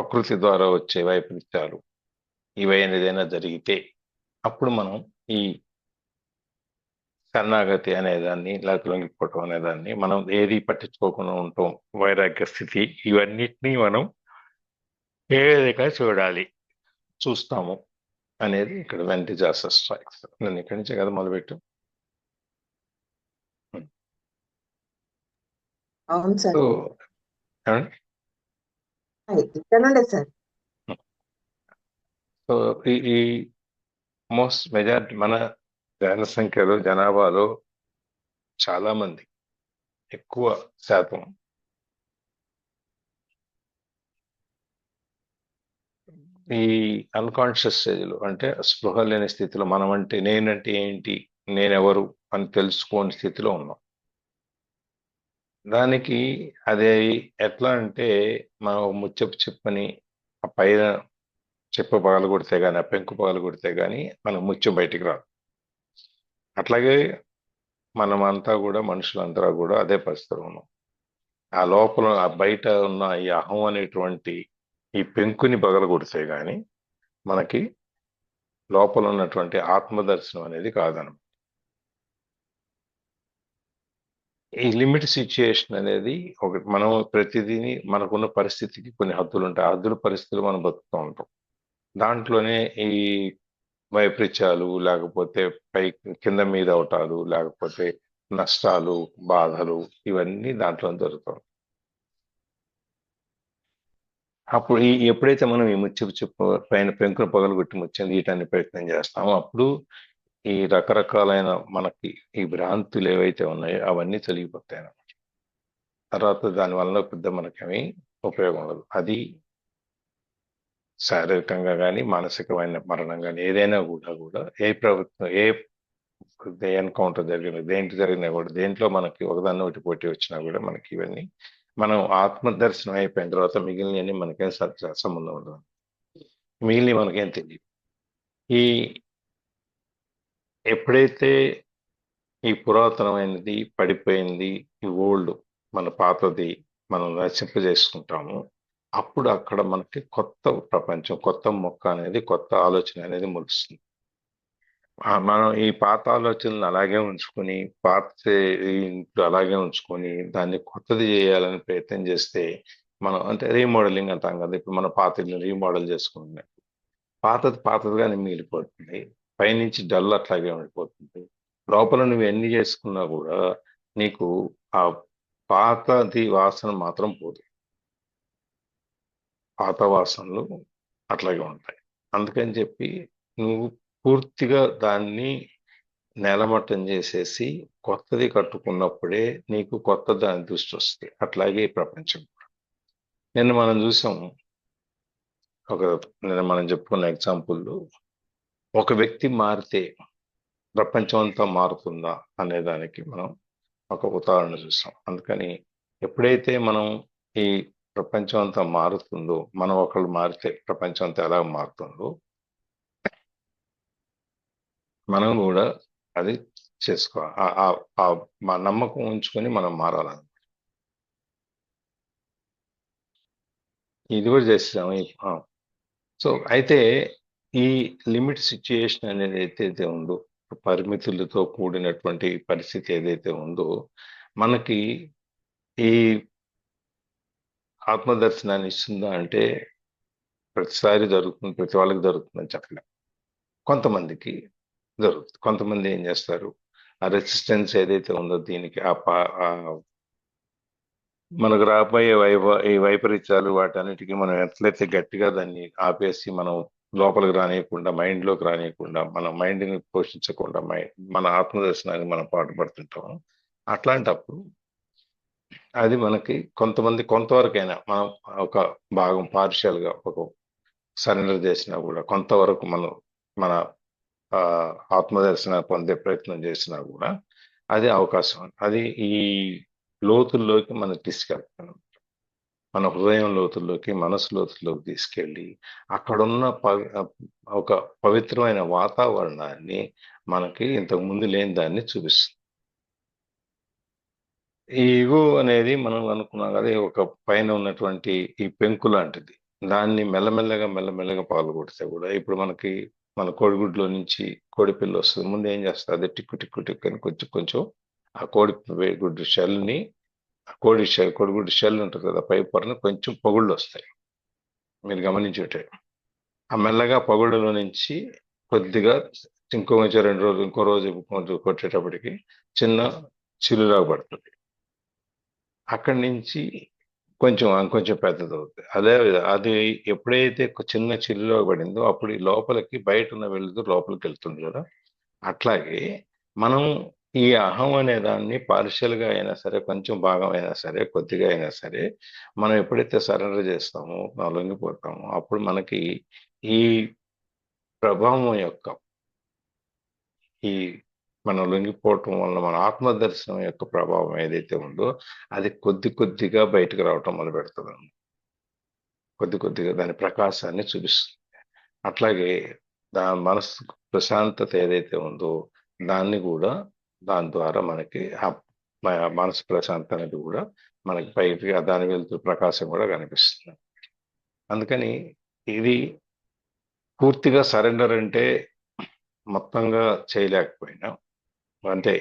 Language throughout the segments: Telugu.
ప్రకృతి ద్వారా వచ్చే వైపరీత్యాలు ఇవైనా ఏదైనా జరిగితే అప్పుడు మనం ఈ శరణాగతి అనేదాన్ని లేకపోతే లొంగిపోవటం అనేదాన్ని మనం ఏది పట్టించుకోకుండా ఉంటాం, వైరాగ్య స్థితి, ఇవన్నిటినీ మనం ఏ విధంగా చూస్తాము అనేది ఇక్కడ వెన్ డిజాస్టర్ స్ట్రైక్స్. నేను ఇక్కడి నుంచే కదా మొదలుపెట్టు. అవును సార్. సో ఏమండి? ఇక్కడ నుండే సార్. సో ఈ మోస్ట్ మెజారిటీ మన జనసంఖ్యలో జనాభాలో చాలా మంది ఎక్కువ శాతం ఈ అన్కాన్షియస్ స్టేజ్లో, అంటే స్పృహ లేని స్థితిలో, మనం అంటే నేనంటే ఏంటి, నేనెవరు అని తెలుసుకోని స్థితిలో ఉన్నాం. దానికి అదే ఎట్లా అంటే మనం ముచ్చపు చెప్పని ఆ పైన చెప్ప పగలు కొడితే కానీ, ఆ పెంకు పగలు కొడితే కానీ మనం ముత్యం బయటికి రాదు. అట్లాగే మనమంతా కూడా, మనుషులంతా కూడా అదే పరిస్థితిలో ఉన్నాం. ఆ లోపల ఆ బయట ఉన్న ఈ అహం అనేటువంటి ఈ పెంకుని పగలు కొడితే కానీ మనకి లోపల ఉన్నటువంటి ఆత్మదర్శనం అనేది కాదనమాట. ఈ లిమిట్ సిచ్యుయేషన్ అనేది ఒకటి. మనం ప్రతిదీని మనకున్న పరిస్థితికి కొన్ని హద్దులు ఉంటాయి. ఆ హద్దుల పరిస్థితులు మనం బతుకుతూ ఉంటాం. దాంట్లోనే ఈ వైపరీత్యాలు, లేకపోతే పై కింద మీద అవటాలు, లేకపోతే నష్టాలు, బాధలు, ఇవన్నీ దాంట్లో జరుగుతాయి. అప్పుడు ఎప్పుడైతే మనం ఈ చెప్పు పైన పెంకును పగలగొట్టి ముత్యం తీయటానికి ప్రయత్నం చేస్తామో అప్పుడు ఈ రకరకాలైన మనకి ఈ భ్రాంతులు ఏవైతే ఉన్నాయో అవన్నీ తొలగిపోతాయి అన్నమాట. తర్వాత దానివల్ల పెద్ద మనకేమీ ఉపయోగం ఉండదు. అది శారీరకంగా కానీ, మానసికమైన మరణం కానీ, ఏదైనా కూడా ఏ ప్రభుత్వం ఎన్కౌంటర్ జరిగిన జరిగినా కూడా, దేంట్లో మనకి ఒకదాన్ని ఒకటి పోటీ వచ్చినా కూడా మనకి ఇవన్నీ మనం ఆత్మదర్శనం అయిపోయిన తర్వాత మిగిలినవన్నీ మనకేం సంబంధం ఉండదు. మిగిలిన మనకేం తెలియదు. ఈ ఎప్పుడైతే ఈ పురాతనమైనది పడిపోయింది, ఈ ఓల్డ్ మన పాతది మనం నశింపజేసుకుంటాము, అప్పుడు అక్కడ మనకి కొత్త ప్రపంచం, కొత్త మొక్క అనేది, కొత్త ఆలోచన అనేది మొలుస్తుంది. మనం ఈ పాత ఆలోచనలు అలాగే ఉంచుకొని, పాత ఇంట్లో అలాగే ఉంచుకొని దాన్ని కొత్తది చేయాలని ప్రయత్నం చేస్తే మనం, అంటే రీమోడలింగ్ అంటాం కదా, ఇప్పుడు మన పాత ఇల్లు రీమోడల్ చేసుకుంటున్నాం. పాతదిగానే మిగిలిపోతుంది. పైనుంచి డల్ అట్లాగే ఉండిపోతుంది. లోపల నువ్వు ఎన్ని చేసుకున్నా కూడా నీకు ఆ పాతది వాసన మాత్రం పోదు. పాత వాసనలు అట్లాగే ఉంటాయి. అందుకని చెప్పి నువ్వు పూర్తిగా దాన్ని నేలమట్టం చేసేసి కొత్తది కట్టుకున్నప్పుడే నీకు కొత్త దాని దృష్టి వస్తుంది. అట్లాగే ఈ ప్రపంచం కూడా. నిన్న మనం చూసాం, నిన్న మనం చెప్పుకున్న ఎగ్జాంపుల్, ఒక వ్యక్తి మారితే ప్రపంచం అంతా మారుతుందా అనే దానికి మనం ఒక ఉదాహరణ చూసాం. అందుకని ఎప్పుడైతే మనం ఈ ప్రపంచం అంతా మారుతుందో, మనం ఒకళ్ళు మారితే ప్రపంచం అంతా ఎలా మారుతుందో, మనం కూడా అది చేసుకోవాలి. మా నమ్మకం ఉంచుకొని మనం మారాలన్నమాట. ఇది కూడా చేస్తాము. సో అయితే ఈ లిమిట్ సిచ్యుయేషన్ అనేది ఏదైతే ఉందో, పరిమితులతో కూడినటువంటి పరిస్థితి ఏదైతే ఉందో, మనకి ఈ ఆత్మదర్శనాన్ని ఇస్తుందా అంటే ప్రతిసారి జరుగుతుంది, ప్రతి వాళ్ళకి జరుగుతుందని చెప్పలేం. కొంతమందికి జరుగుతుంది. కొంతమంది ఏం చేస్తారు, ఆ రెసిస్టెన్స్ ఏదైతే ఉందో దీనికి, మనకు రాబోయే ఈ వైపరీత్యాలు వాటన్నిటికీ మనం ఎట్లయితే గట్టిగా దాన్ని ఆపేసి మనం లోపలికి రానియకుండా, మైండ్లోకి రానియకుండా, మన మైండ్ని పోషించకుండా మన ఆత్మదర్శనానికి మనం పాటుపడుతుంటాం. అట్లాంటప్పుడు అది మనకి కొంతవరకైనా మనం ఒక భాగం పార్షియల్గా ఒక సరెండర్ చేసినా కూడా, కొంతవరకు మనం మన ఆత్మదర్శన పొందే ప్రయత్నం చేసినా కూడా అది అవకాశం. అది ఈ లోతుల్లోకి మనం తీసుకెళ్తాం. మన హృదయం లోతుల్లోకి, మనసు లోతుల్లోకి తీసుకెళ్ళి అక్కడున్న ఒక పవిత్రమైన వాతావరణాన్ని మనకి ఇంతకు ముందు లేని దాన్ని చూపిస్తుంది. ఈ ఈగో అనేది మనం అనుకున్నాం కదా, ఒక పైన ఉన్నటువంటి ఈ పెంకు లాంటిది. దాన్ని మెల్లమెల్లగా పాల్గొడితే కూడా ఇప్పుడు మనకి మన కోడిగుడ్లో నుంచి కోడి పిల్ల వస్తుంది. ముందు ఏం చేస్తుంది? అది టిక్కు అని కొంచెం కొంచెం ఆ గుడ్డు షెల్ని, కోడిగుడ్డు షెల్ ఉంటుంది కదా, పై పొరను కొంచెం పొగుళ్ళు వస్తాయి. మీరు గమనించుంటే ఆ మెల్లగా పొగుళ్ళలో నుంచి కొద్దిగా కొంచెం 2 రోజులు, ఇంకో రోజు కొంచెం కొట్టేటప్పటికి చిన్న చిల్లులాగా పడుతుంది. అక్కడి నుంచి కొంచెం పెద్దదవుతుంది. అది ఎప్పుడైతే చిన్న చిల్లులో పడిందో అప్పుడు ఈ లోపలికి బయట ఉన్న వెలుతురు లోపలికి వెళ్తుంది కదా. అట్లాగే మనం ఈ అహం అనే దాన్ని పార్షియల్గా అయినా సరే, కొంచెం భాగం అయినా సరే, కొద్దిగా అయినా సరే, మనం ఎప్పుడైతే సరెండర్ చేస్తామో, లొంగిపోతామో, అప్పుడు మనకి ఈ ప్రభావం యొక్క ఈ మనం లొంగిపోవటం వల్ల మన ఆత్మదర్శనం యొక్క ప్రభావం ఏదైతే ఉందో అది కొద్దిగా బయటకు రావటం మొదలు పెడుతుంది. కొద్దిగా దాని ప్రకాశాన్ని చూపిస్తుంది. అట్లాగే మనసు ప్రశాంతత ఏదైతే ఉందో దాన్ని కూడా, దాని ద్వారా మనకి ఆ మనసు ప్రశాంతత అనేది కూడా మనకి బయటికి దాని వెళ్తూ ప్రకాశం కూడా కనిపిస్తుంది. అందుకని ఇది పూర్తిగా సరెండర్ అంటే మొత్తంగా చేయలేకపోయినా, అంటే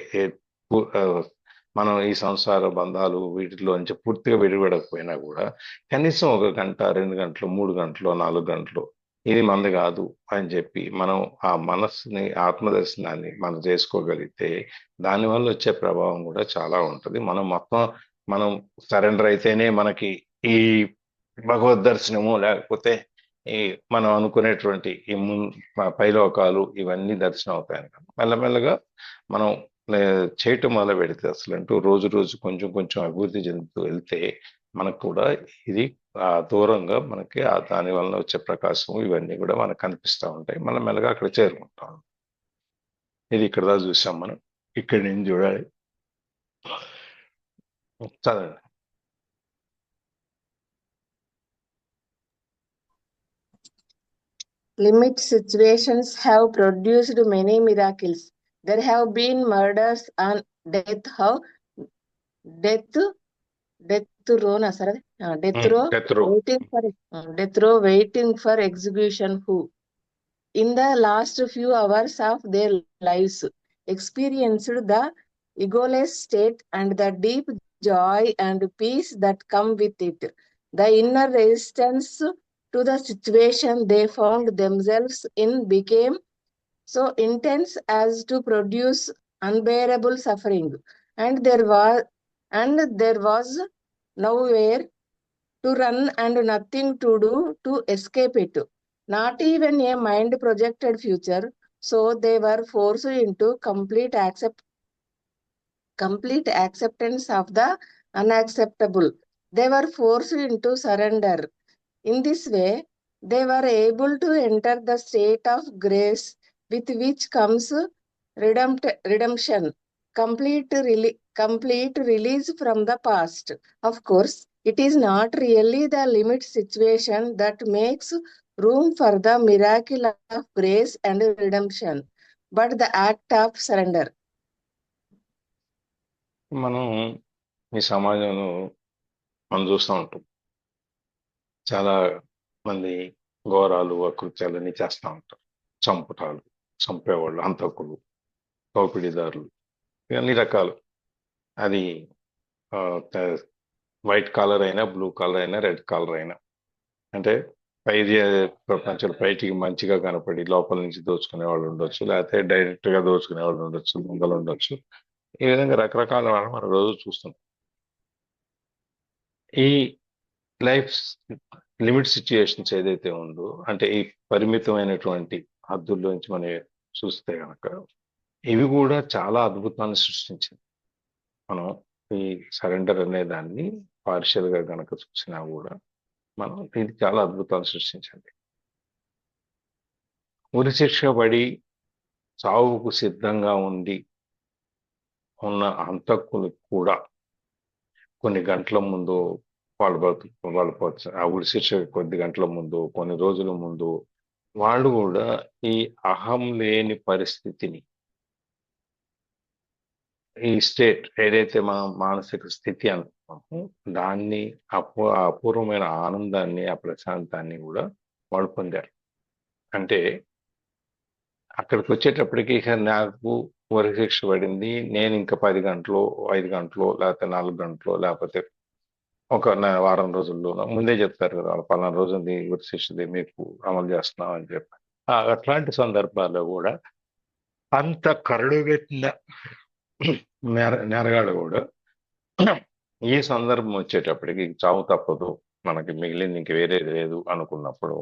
మనం ఈ సంసార బంధాలు వీటిలోంచి పూర్తిగా విడిపడకపోయినా కూడా కనీసం 1 గంట, 2 గంటలు, 3 గంటలు, 4 గంటలు ఇది మంది కాదు అని చెప్పి మనం ఆ మనస్సుని, ఆత్మదర్శనాన్ని మనం చేసుకోగలిగితే దానివల్ల వచ్చే ప్రభావం కూడా చాలా ఉంటుంది. మనం సరెండర్ అయితేనే మనకి ఈ భగవద్ దర్శనము, లేకపోతే ఈ మనం అనుకునేటువంటి ఈ పైలోకాలు ఇవన్నీ దర్శనం అవుతాయని కాదు. మెల్లమెల్లగా మనం చేయటం మొదలు పెడితే అసలు రోజు కొంచెం అభివృద్ధి చెందుతూ వెళ్తే మనకు కూడా ఇది దూరంగా మనకి దాని వలన వచ్చే ప్రకాశం ఇవన్నీ కూడా మనకు కనిపిస్తూ ఉంటాయి. మనం మెల్లగా అక్కడ చేరుకుంటాం. ఇది ఇక్కడ దాకా చూసాం మనం. ఇక్కడ నేను చూడాలి. చదవండి. Limit situations have produced many miracles. There have been murders and death row, death row waiting for execution, who in the last few hours of their lives experienced the egoless state and the deep joy and peace that come with it. The inner resistance to the situation they found themselves in became so intense as to produce unbearable suffering, and there was nowhere to run and nothing to do to escape it, not even a mind projected future. So they were forced into complete acceptance of the unacceptable. They were forced into surrender. In this way, they were able to enter the state of grace with which comes redemption, complete release from the past. Of course, it is not really the limit situation that makes room for the miracle of grace and redemption, but the act of surrender. మనం ఈ సమాజంలో మనం చూస్తూ ఉంటాం. చాలా మంది ఘోరాలు, అకృత్యాలన్నీ చేస్తూ ఉంటారు. చంపేవాళ్ళు, హంతకులు, దోపిడీదారులు, అన్ని రకాలు. అది వైట్ కాలర్ అయినా, బ్లూ కాలర్ అయినా, రెడ్ కాలర్ అయినా, అంటే ప్రపంచంలో బయటికి మంచిగా కనపడి లోపల నుంచి దోచుకునే వాళ్ళు ఉండొచ్చు, లేకపోతే డైరెక్ట్ గా దోచుకునే వాళ్ళు ఉండొచ్చు, దొంగలు ఉండొచ్చు. ఈ విధంగా రకరకాల వాళ్ళు మనం రోజు చూస్తున్నాం. ఈ లైఫ్ లిమిట్ సిచ్యుయేషన్స్ ఏదైతే ఉందో, అంటే ఈ పరిమితమైనటువంటి హద్దుల్లోంచి మనం చూస్తే కనుక ఇవి కూడా చాలా అద్భుతాన్ని సృష్టించింది. మనం ఈ సరెండర్ అనే దాన్ని పార్షియల్ గా కనుక చూసినా కూడా మనం ఇది చాలా అద్భుతాలు సృష్టించండి. ఉరిశిక్ష పడి చావుకు సిద్ధంగా ఉన్న హంతకులు కూడా కొన్ని గంటల ముందు వాళ్ళు ఆ ఉరిశిక్ష కొద్ది గంటల ముందు, కొన్ని రోజుల ముందు వాళ్ళు కూడా ఈ అహం లేని పరిస్థితిని, ఈ స్టేట్ ఏదైతే మనం మానసిక స్థితి అనుకున్నామో దాన్ని ఆ అపూర్వమైన ఆనందాన్ని, ఆ ప్రశాంతాన్ని కూడా వాళ్ళు పొందారు. అంటే అక్కడికి వచ్చేటప్పటికి ఇక నాకు ఉరిశిక్ష పడింది. నేను ఇంకా 10 గంటలో, 5 గంటలో, లేకపోతే 4 గంటలో, లేకపోతే ఒక వారం రోజుల్లోనో ముందే చెప్తారు కదా! పలానా రోజుది ఉరిశిక్షది మీకు అమలు చేస్తున్నాం అని చెప్పి. అట్లాంటి సందర్భాల్లో కూడా అంత కరడుగట్టిన నేరగాడు కూడా ఈ సందర్భం వచ్చేటప్పటికి చావు తప్పదు, మనకి మిగిలింది ఇంక వేరేది లేదు అనుకున్నప్పుడు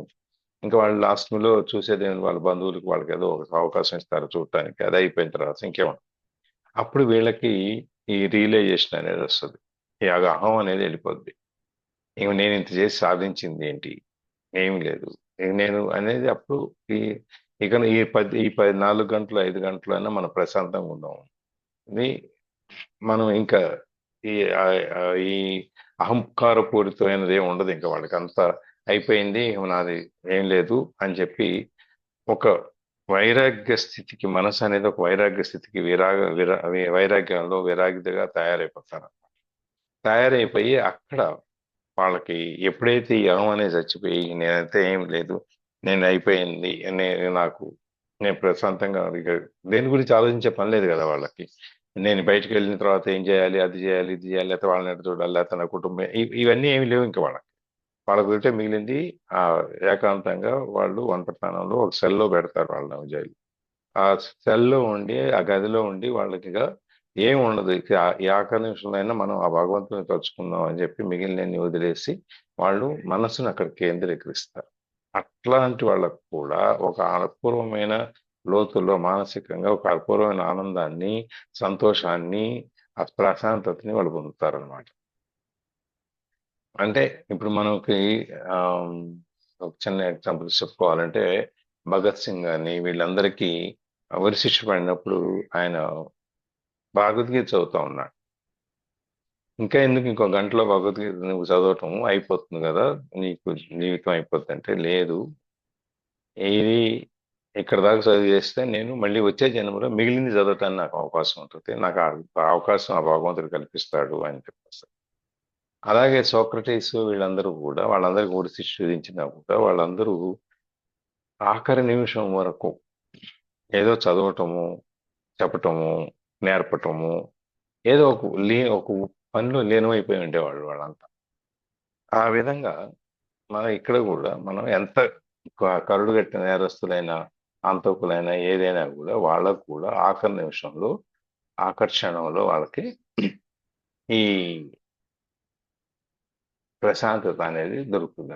ఇంకా వాళ్ళు లాస్ట్లో చూసేది వాళ్ళ బంధువులకు వాళ్ళకి ఏదో ఒక అవకాశం ఇస్తారు చూడటానికి. అది అయిపోయిన తర్వాత ఇంకేమన్నా అప్పుడు వీళ్ళకి ఈ రియలైజేషన్ అనేది వస్తుంది. ఈ అహం అనేది వెళ్ళిపోద్ది. ఇంక నేను ఇంత చేసి సాధించింది ఏంటి, ఏమి లేదు. ఇక నేను అనేది అప్పుడు ఈ ఇక ఈ 4 గంటలు 5 గంటలు అయినా మనం ప్రశాంతంగా ఉందాం. ఇది మనం ఇంకా ఈ ఈ అహంకారపూరితమైనది ఏమి ఉండదు. ఇంకా వాళ్ళకి అంతా అయిపోయింది, ఇక నాది ఏం లేదు అని చెప్పి ఒక వైరాగ్య స్థితికి, మనసు అనేది ఒక వైరాగ్య స్థితికి వైరాగ్యంలో విరాగిదిగా తయారైపోతారు. తయారైపోయి అక్కడ వాళ్ళకి ఎప్పుడైతే ఈ అహం అనేది చచ్చిపోయి నేనైతే ఏం లేదు, నేను అయిపోయింది, నాకు నేను ప్రశాంతంగా ఇక దేని గురించి ఆలోచించే పని లేదు కదా వాళ్ళకి. నేను బయటకు వెళ్ళిన తర్వాత ఏం చేయాలి, అది చేయాలి, ఇది చేయాలి, లేకపోతే వాళ్ళని ఎటు చూడాలి, లేకపోతే నా కుటుంబం, ఇవన్నీ ఏమి లేవు ఇంకా వాళ్ళకి. వాళ్ళకు ఉంటే మిగిలింది ఆ ఏకాంతంగా వాళ్ళు ఒంటరితనంలో ఒక సెల్లో పెడతారు వాళ్ళని జైలు. ఆ సెల్లో ఉండి, ఆ గదిలో ఉండి వాళ్ళకి ఇక ఏం ఉండదు. ఇక ఈ ఆఖరి నిమిషంలో అయినా మనం ఆ భగవంతుని తలుచుకుందాం అని చెప్పి మిగిలినన్ని వదిలేసి వాళ్ళు మనసును అక్కడ కేంద్రీకరిస్తారు. అట్లాంటి వాళ్ళకు కూడా ఒక అపూర్వమైన లోతుల్లో మానసికంగా ఒక అపూర్వమైన ఆనందాన్ని, సంతోషాన్ని, ఆ ప్రశాంతతని వాళ్ళు పొందుతారు అనమాట. అంటే ఇప్పుడు మనకి ఆమ్, ఒక చిన్న ఎగ్జాంపుల్స్ చెప్పుకోవాలంటే భగత్ సింగ్ అని వీళ్ళందరికీ ఉరిశిక్ష పడినప్పుడు ఆయన భగవద్గీత చదువుతా ఉన్నాడు. ఇంకా ఎందుకు ఇంకో గంటలో భగవద్గీత నువ్వు చదవటం అయిపోతుంది కదా, నీకు జీవితం అయిపోతుంది అంటే, లేదు, ఇది ఇక్కడ దాకా చదివి చేస్తే నేను మళ్ళీ వచ్చే జన్మలో మిగిలింది చదవటానికి నాకు అవకాశం ఉంటుంది, నాకు ఆ అవకాశం ఆ భగవంతుడు కల్పిస్తాడు అని చెప్పేసి. అలాగే సోక్రటీస్ వీళ్ళందరూ కూడా, వాళ్ళందరికీ కూడా శిక్ష విధించినా కూడా వాళ్ళందరూ ఆఖరి నిమిషం వరకు ఏదో చదవటము, చెప్పటము, నేర్పటము, ఏదో ఒక పనిలో లీనమైపోయి ఉండేవాళ్ళు వాళ్ళంతా. ఆ విధంగా మనం ఇక్కడ కూడా మనం ఎంత కరుడుగట్టిన నేరస్తులైనా, హంతకులైనా, ఏదైనా కూడా వాళ్ళకు కూడా ఆఖరి నిమిషంలో, ఆకర్షణలో వాళ్ళకి ఈ ప్రశాంతత అనేది దొరుకుతుంది.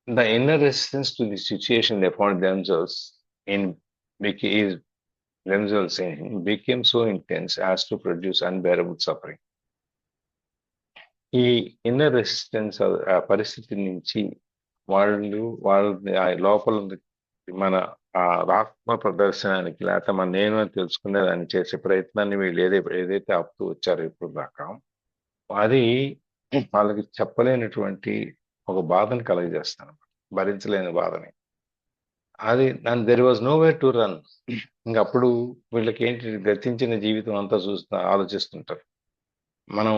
The inner resistance to the situation they found is themselves in became so intense as to produce unbearable suffering. ఈ ఇన్నర్ రెసిస్టెన్స్ ఆ పరిస్థితి నుంచి వాళ్ళ ఆ లోపల మన ఆ ఆత్మ ప్రదర్శనానికి, లేకపోతే మన నేను అని తెలుసుకునే దాన్ని చేసే ప్రయత్నాన్ని వీళ్ళు ఏదైతే ఆపుతూ వచ్చారో ఇప్పుడు దాకా, అది వాళ్ళకి చెప్పలేనటువంటి ఒక బాధను కలుగజేస్తాను, భరించలేని బాధని. అది there was no way to run. ఇంకప్పుడు వీళ్ళకి ఏంటి, గతించిన జీవితం అంతా ఆలోచిస్తుంటారు. మనం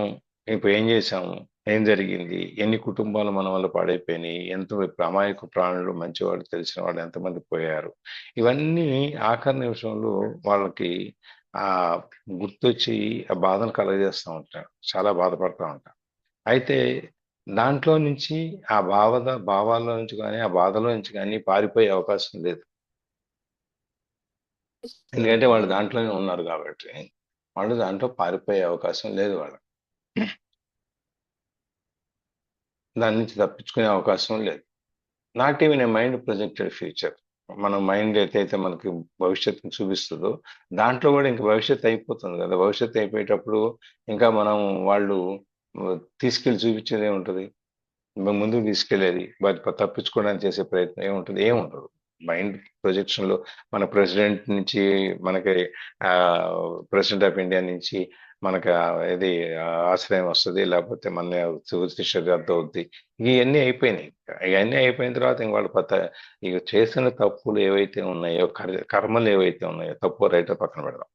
ఇప్పుడు ఏం చేశాము, ఏం జరిగింది, ఎన్ని కుటుంబాలు మన వల్ల పాడైపోయినాయి, అమాయక ప్రాణులు, మంచివాళ్ళు, తెలిసిన వాళ్ళు ఎంతమంది పోయారు, ఇవన్నీ ఆఖరి నిమిషంలో వాళ్ళకి ఆ గుర్తొచ్చి ఆ బాధను కలగజేస్తూ ఉంటారు, చాలా బాధపడతా ఉంటారు. అయితే దాంట్లో నుంచి ఆ భావాల్లో నుంచి కానీ, ఆ బాధలో నుంచి కానీ పారిపోయే అవకాశం లేదు. ఎందుకంటే వాళ్ళు దాంట్లోనే ఉన్నారు కాబట్టి వాళ్ళు దాంట్లో పారిపోయే అవకాశం లేదు వాళ్ళకి. దాని నుంచి తప్పించుకునే అవకాశం లేదు. Not even a mind projected future. మన మైండ్ ఏదైతే మనకి భవిష్యత్తుని చూపిస్తుందో దాంట్లో కూడా ఇంకా భవిష్యత్తు అయిపోతుంది కదా. భవిష్యత్తు అయిపోయేటప్పుడు ఇంకా మనం వాళ్ళు తీసుకెళ్ళి చూపించేది ఏముంటుంది, ముందుకు తీసుకెళ్లేది, తప్పించుకోవడానికి చేసే ప్రయత్నం ఏముంటుంది, ఏముండదు. మైండ్ ప్రొజెక్షన్ లో మన ప్రెసిడెంట్ నుంచి మనకి ప్రెసిడెంట్ ఆఫ్ ఇండియా నుంచి మనకి ఇది ఆశ్రయం వస్తుంది, లేకపోతే మన శరీరంతో అవుద్ది, ఇవన్నీ అయిపోయినాయి. ఇవన్నీ అయిపోయిన తర్వాత ఇంక వాళ్ళు ఇక చేసిన తప్పులు ఏవైతే ఉన్నాయో, కర్మలు ఏవైతే ఉన్నాయో, తప్పు రైట్ పక్కన పెడదాం,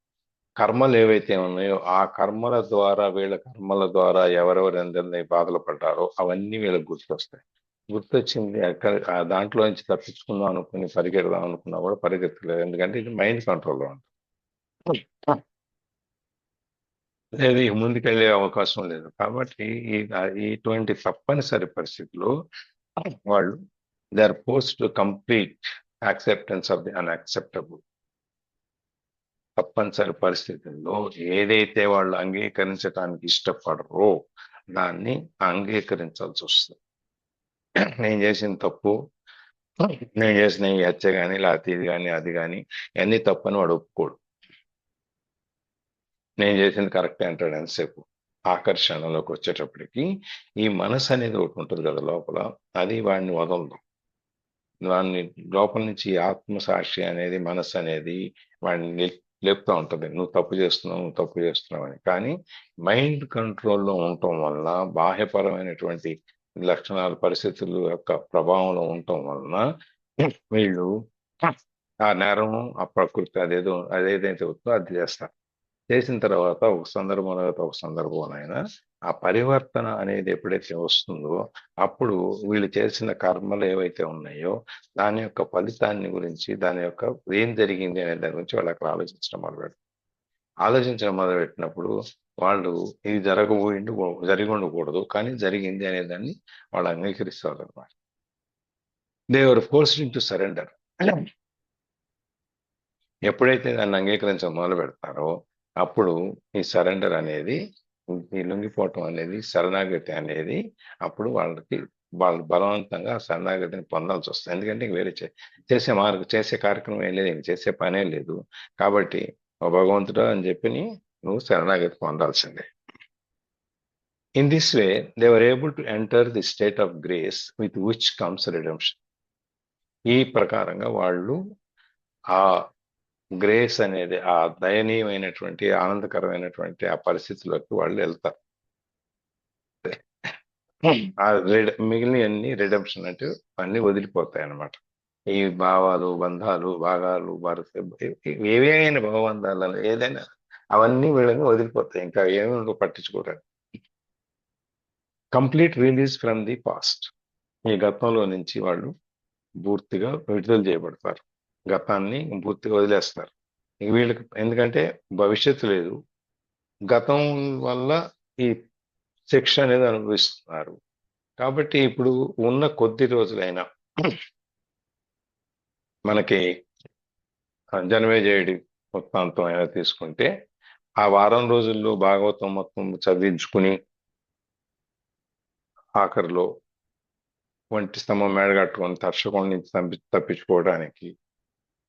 కర్మలు ఏవైతే ఉన్నాయో ఆ కర్మల ద్వారా వీళ్ళ కర్మల ద్వారా ఎవరెవరు ఎందరిని బాధలు పడ్డారో అవన్నీ వీళ్ళకి గుర్తొస్తాయి. గుర్తొచ్చింది ఆ దాంట్లో నుంచి తప్పించుకుందాం అనుకుని పరిగెడదాం అనుకున్నా కూడా పరిగెత్తలేదు. ఎందుకంటే ఇది మైండ్ కంట్రోల్లో ఉంటుంది. లేదు ఇక ముందుకెళ్ళే అవకాశం లేదు. కాబట్టి ఇటువంటి తప్పనిసరి పరిస్థితుల్లో వాళ్ళు they or post complete acceptance of the unacceptable. తప్పనిసరి పరిస్థితుల్లో ఏదైతే వాళ్ళు అంగీకరించడానికి ఇష్టపడరో దాన్ని అంగీకరించాల్సి వస్తుంది. నేను చేసిన తప్పు, నేను చేసిన ఈ హత్య కానీ లేకపోతే ఇది కానీ అది కానీ అన్ని తప్పని వాడు ఒప్పుకోడు. నేను చేసింది కరెక్టే అంటాడు ఎంతసేపు. ఆకర్షణలోకి వచ్చేటప్పటికి ఈ మనసు అనేది ఒకటి ఉంటుంది కదా లోపల, అది వాడిని వదలదు. వాడిని లోపల నుంచి ఆత్మసాక్షి అనేది మనసు అనేది వాడిని లేపుతూ ఉంటుంది. నువ్వు తప్పు చేస్తున్నావు, నువ్వు తప్పు చేస్తున్నావు అని. కానీ మైండ్ కంట్రోల్లో ఉండటం వలన, బాహ్యపరమైనటువంటి లక్షణాలు పరిస్థితుల యొక్క ప్రభావంలో ఉండటం వలన వీళ్ళు ఆ నేరం, ఆ ప్రకృతి అదేదైతే ఉందో అది చేస్తారు. చేసిన తర్వాత ఒక సందర్భంలో ఆ పరివర్తన అనేది ఎప్పుడైతే వస్తుందో అప్పుడు వీళ్ళు చేసిన కర్మలు ఏవైతే ఉన్నాయో దాని యొక్క ఫలితాన్ని గురించి, దాని యొక్క ఏం జరిగింది అనే దాని గురించి వాళ్ళు అక్కడ ఆలోచించడం మొదలుపెట్టినప్పుడు వాళ్ళు ఇది జరిగి ఉండకూడదు కానీ జరిగింది అనే దాన్ని వాళ్ళు అంగీకరిస్తారు అనమాట. They are forced into surrender. ఎప్పుడైతే దాన్ని అంగీకరించడం మొదలు పెడతారో అప్పుడు ఈ సరెండర్ అనేది, ఈ లొంగిపోవటం అనేది, శరణాగతి అనేది అప్పుడు వాళ్ళు బలవంతంగా శరణాగతిని పొందాల్సి వస్తుంది. ఎందుకంటే వేరే చేసే కార్యక్రమం ఏం లేదు, చేసే పనే లేదు. కాబట్టి భగవంతుడా అని చెప్పి నువ్వు శరణాగతి పొందాల్సిందే. In this way they were able to enter the state of grace with which comes redemption. ఈ ప్రకారంగా వాళ్ళు ఆ గ్రేస్ అనేది, ఆ దయనీయమైనటువంటి ఆనందకరమైనటువంటి ఆ పరిస్థితుల్లోకి వాళ్ళు వెళ్తారు. మిగిలినవన్నీ రిడెంప్షన్ అంటే అన్ని వదిలిపోతాయి అన్నమాట. ఈ భావాలు, బంధాలు, భాగాలు, ఏవైనా భావబంధాలు ఏదైనా అవన్నీ వీళ్ళని వదిలిపోతాయి. ఇంకా ఏమి పట్టించుకోరు. Complete release from the past. ఈ గతంలో నుంచి వాళ్ళు పూర్తిగా విడుదల చేయబడతారు. గతాన్ని పూర్తిగా వదిలేస్తారు. వీళ్ళకి ఎందుకంటే భవిష్యత్తు లేదు, గతం వల్ల ఈ శిక్ష అనేది అనుభవిస్తున్నారు. కాబట్టి ఇప్పుడు ఉన్న కొద్ది రోజులైనా మనకి జనమేజయుడి వృత్తాంతం అయినా తీసుకుంటే ఆ వారం రోజుల్లో భాగవతం మొత్తం చదివించుకుని ఆఖరిలో వంటి స్తంభం మేడగట్టుకొని తర్షకుడి నుంచి తప్పించుకోవడానికి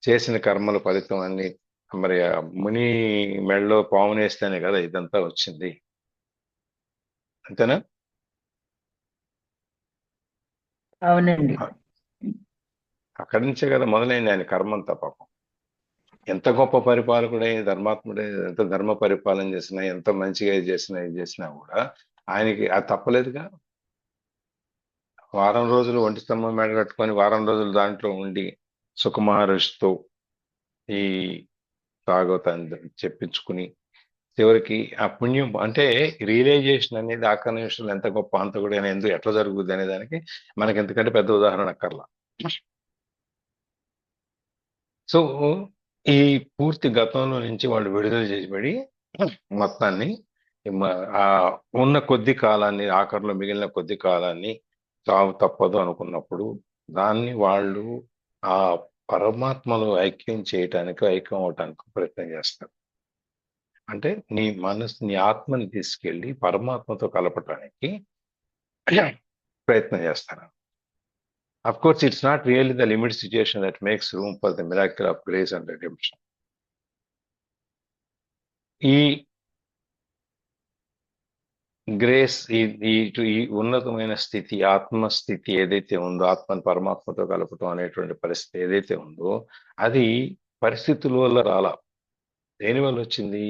చేసిన కర్మల ఫలితం అన్ని మరి ముని మెడలో పామునేస్తేనే కదా ఇదంతా వచ్చింది. అంతేనా? అవునండి. అక్కడి నుంచే కదా మొదలైంది ఆయన కర్మంతా. పాపం ఎంత గొప్ప పరిపాలకుడే, ధర్మాత్ముడే, ఎంత ధర్మ పరిపాలన చేసినా, ఎంత మంచిగా ఇది చేసినా కూడా ఆయనకి అది తప్పలేదుగా. వారం రోజులు ఒంటి స్తంభం మేడ కట్టుకొని వారం రోజులు దాంట్లో ఉండి సుఖమహర్షితో ఈ భాగవతాన్ని చెప్పించుకుని చివరికి ఆ పుణ్యం అంటే రియలైజేషన్ అనేది ఆఖరి నిమిషంలో ఎంత గొప్ప అంతకుడు అని ఎందుకు ఎట్లా జరుగుద్ది అనే దానికి మనకి ఎందుకంటే పెద్ద ఉదాహరణ అక్కర్లా. సో ఈ పూర్తి గతంలో నుంచి వాళ్ళు విడుదల చేసిబడి మొత్తాన్ని ఆ ఉన్న కొద్ది కాలాన్ని, ఆఖరిలో మిగిలిన కొద్ది కాలాన్ని చావు తప్పదు అనుకున్నప్పుడు దాన్ని వాళ్ళు ఆ పరమాత్మలో ఐక్యం అవటానికి ప్రయత్నం చేస్తారు. అంటే నీ మనసు, నీ ఆత్మని తీసుకెళ్ళి పరమాత్మతో కలపటానికి ప్రయత్నం చేస్తారు. Of course, it's not really the limit situation that makes room for the miracle of grace and redemption. ఈ గ్రేస్, ఈ ఉన్నతమైన స్థితి, ఆత్మస్థితి ఏదైతే ఉందో, ఆత్మని పరమాత్మతో కలపటం అనేటువంటి పరిస్థితి ఏదైతే ఉందో అది పరిస్థితుల వల్ల రాలా. దేని వల్ల వచ్చింది?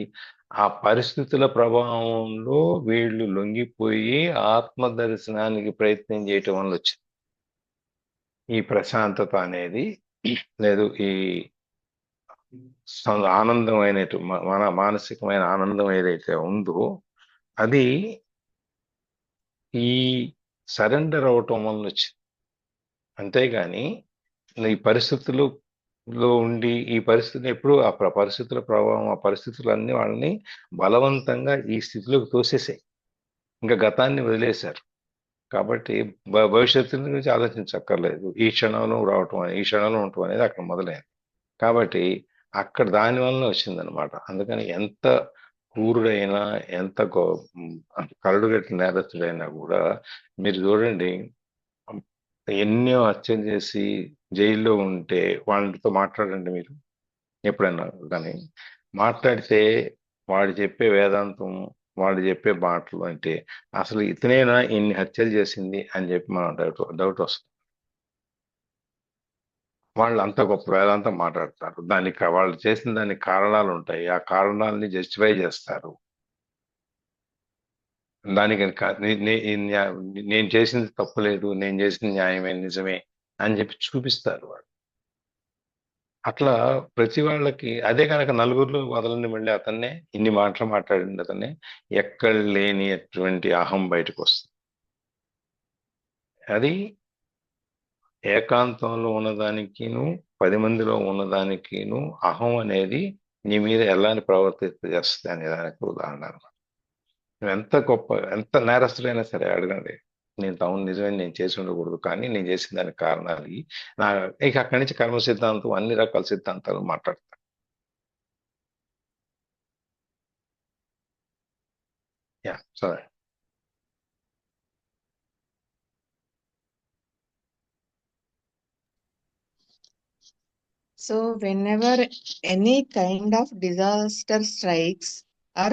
ఆ పరిస్థితుల ప్రభావంలో వీళ్ళు లొంగిపోయి ఆత్మ దర్శనానికి ప్రయత్నం చేయటం వల్ల వచ్చింది ఈ ప్రశాంతత అనేది, లేదు ఈ ఆనందమైన మన మానసికమైన ఆనందం ఏదైతే ఉందో అది ఈ సరెండర్ అవటం వల్ల వచ్చింది. అంతేగాని ఈ పరిస్థితుల్లో ఉండి ఈ పరిస్థితిని ఎప్పుడు ఆ పరిస్థితుల ప్రభావం, ఆ పరిస్థితులన్నీ వాళ్ళని బలవంతంగా ఈ స్థితిలోకి తోసేసాయి. ఇంకా గతాన్ని వదిలేశారు. కాబట్టి భవిష్యత్తు గురించి ఆలోచించక్కర్లేదు. ఈ క్షణంలో రావటం ఈ క్షణంలో ఉండటం అనేది అక్కడ మొదలైంది. కాబట్టి అక్కడ దాని వలన వచ్చిందనమాట. అందుకని ఎంత క్రూరుడైనా, ఎంత కరడుగట్టిన నేరస్తుడైనా కూడా మీరు చూడండి, ఎన్నో హత్యలు చేసి జైల్లో ఉంటే వాళ్ళతో మాట్లాడండి మీరు ఎప్పుడైనా కానీ. మాట్లాడితే వాడు చెప్పే వేదాంతం, వాడు చెప్పే మాటలు అంటే అసలు ఇతనేనా ఇన్ని హత్యలు చేసింది అని చెప్పి మనం డౌట్ వస్తుంది. వాళ్ళు అంత గొప్ప వేదాంతం మాట్లాడతారు. దానికి వాళ్ళు చేసిన దానికి కారణాలు ఉంటాయి. ఆ కారణాలని జస్టిఫై చేస్తారు. దానికి నేను చేసింది తప్పు లేదు, నేను చేసింది న్యాయమే, నిజమే అని చెప్పి చూపిస్తారు వాళ్ళు. అట్లా ప్రతి వాళ్ళకి అదే కనుక నలుగురిలో వదలండి, మళ్ళీ అతన్నే ఇన్ని మాటలు మాట్లాడింది అతన్నే ఎక్కడ లేని అటువంటి అహం బయటకు వస్తుంది. అది ఏకాంతంలో ఉన్నదానికిను 10 మందిలో ఉన్నదానికిను అహం అనేది నీ మీద ఎలాంటి ప్రవర్తిస్తుంది అనే దానికి ఉదాహరణ అన్నమాట. నువ్వు ఎంత గొప్ప ఎంత నేరస్తుడైనా సరే అడగండి, నేను తమను నిజమే నేను చేసి ఉండకూడదు, కానీ నేను చేసిన దానికి కారణాలు నా ఇక అక్కడి నుంచి కర్మ సిద్ధాంతం అన్ని రకాల సిద్ధాంతాలు మాట్లాడతాను. యా సరే. So whenever any kind of disaster strikes or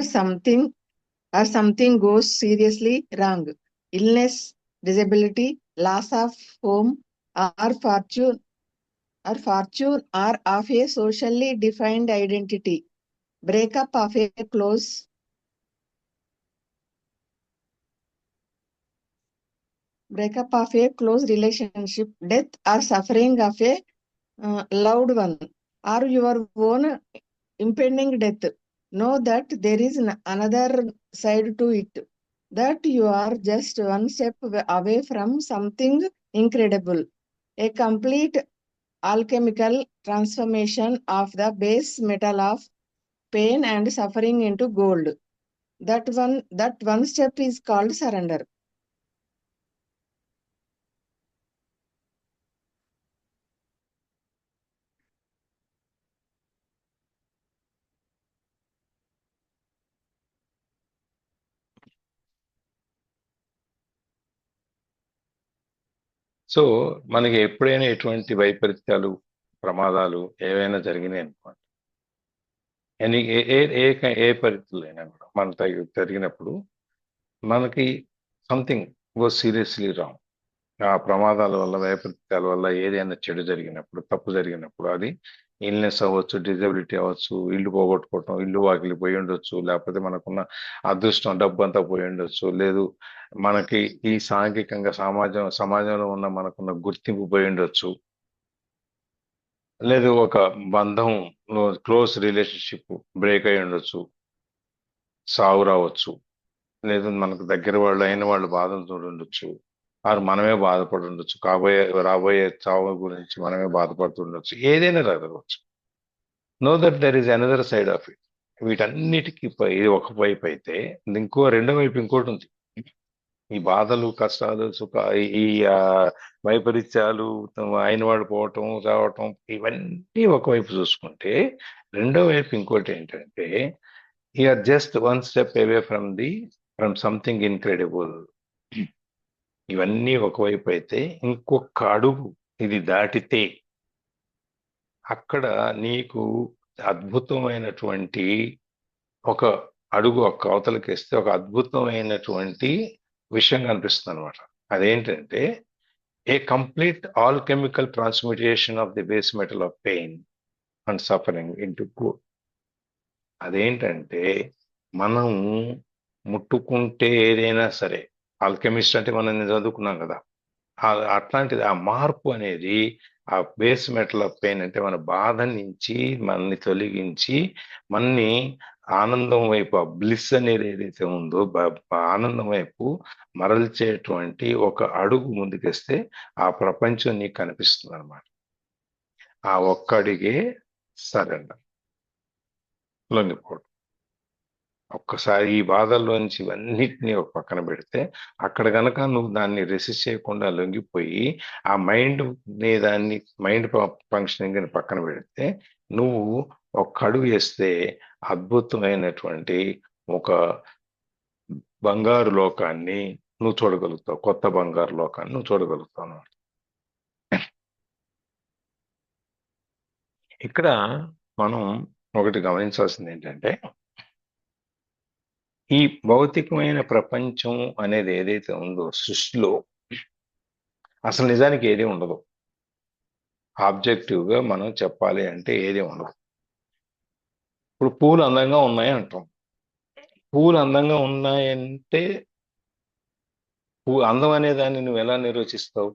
something goes seriously wrong, illness, disability, loss of home or fortune or of a socially defined identity, breakup of a close relationship, death or suffering of a loved one, or your own impending death, know that there is another side to it, that you are just one step away from something incredible, a complete alchemical transformation of the base metal of pain and suffering into gold. That one step is called surrender. So మనకి ఎప్పుడైనా ఎటువంటి వైపరీత్యాలు, ప్రమాదాలు ఏవైనా జరిగినాయి అనుకోండి, ఏ పరిస్థితులు అయినా కూడా మనకు జరిగినప్పుడు మనకి సంథింగ్ గోస్ సీరియస్లీ రాంగ్. ఆ ప్రమాదాల వల్ల, వైపరీత్యాల వల్ల ఏదైనా చెడు జరిగినప్పుడు, తప్పు జరిగినప్పుడు, అది ఇల్నెస్ అవ్వచ్చు, డిజబిలిటీ అవ్వచ్చు, ఇల్లు పోగొట్టుకోవటం, ఇల్లు వాకిలి పోయి ఉండొచ్చు, లేకపోతే మనకున్న అదృష్టం డబ్బు అంతా పోయి ఉండొచ్చు, లేదు మనకి ఈ సాంఘికంగా సమాజంలో ఉన్న మనకున్న గుర్తింపు పోయి ఉండొచ్చు, లేదు ఒక బంధం క్లోజ్ రిలేషన్షిప్ బ్రేక్ అయి ఉండొచ్చు, సావు రావచ్చు, లేదు మనకు దగ్గర వాళ్ళు అయిన వాళ్ళు బాధలు చూడి ఉండొచ్చు, ఆరు మనమే బాధపడి ఉండొచ్చు, రాబోయే చావు గురించి మనమే బాధపడుతుండొచ్చు, ఏదైనా జరగవచ్చు. Know that there is another side of it. వీటన్నిటికీ ఇది ఒక వైపు అయితే రెండో వైపు ఇంకోటి ఉంది. ఈ బాధలు, కష్టాలు, ఈ వైపరీత్యాలు, అయిన వాళ్ళు పోవటం, రావటం, ఇవన్నీ ఒకవైపు చూసుకుంటే రెండో వైపు ఇంకోటి ఏంటంటే are just one step away from something incredible. ఇవన్నీ ఒకవైపు అయితే ఇంకొక అడుగు ఇది దాటితే అక్కడ నీకు అద్భుతమైనటువంటి ఒక అడుగు అవతలకి వేస్తే ఒక అద్భుతమైనటువంటి విషయం కనిపిస్తుంది అనమాట. అదేంటంటే a complete alchemical transmutation of the base metal of pain and suffering into good. అదేంటంటే మనం ముట్టుకుంటే ఏదైనా సరే, ఆల్కెమిస్ట్ అంటే మనం చదువుకున్నాం కదా, అట్లాంటిది ఆ మార్పు అనేది ఆ బేస్ మెటల్ ఆఫ్ పెయిన్ అంటే మన బాధ నుంచి మనని తొలగించి మనని ఆనందం వైపు ఆ బ్లిస్ అనేది ఏదైతే ఉందో ఆనందం వైపు మరల్చేటువంటి ఒక అడుగు ముందుకేస్తే ఆ ప్రపంచం నీకు కనిపిస్తుంది అనమాట. ఆ ఒక్క అడిగే సరెండర్, లొంగిపోవడం. ఒక్కసారి ఈ బాధల్లోంచి ఇవన్నిటిని ఒక పక్కన పెడితే అక్కడ గనక నువ్వు దాన్ని రెసిస్ట్ చేయకుండా లొంగిపోయి ఆ మైండ్ ఫంక్షనింగ్ అని పక్కన పెడితే నువ్వు ఒక్క అడుగు వేస్తే అద్భుతమైనటువంటి ఒక బంగారు లోకాన్ని నువ్వు చూడగలుగుతావు. కొత్త బంగారు లోకాన్ని నువ్వు చూడగలుగుతావు. ఇక్కడ మనం ఒకటి గమనించాల్సింది ఏంటంటే ఈ భౌతికమైన ప్రపంచం అనేది ఏదైతే ఉందో సృష్టిలో అసలు నిజానికి ఏది ఉండదు. ఆబ్జెక్టివ్ గా మనం చెప్పాలి అంటే ఏది ఉండదు. ఇప్పుడు పూలు అందంగా ఉన్నాయి అంటాం. పూలు అందంగా ఉన్నాయంటే అందం అనే దాన్ని నువ్వు ఎలా నిర్వచిస్తావు?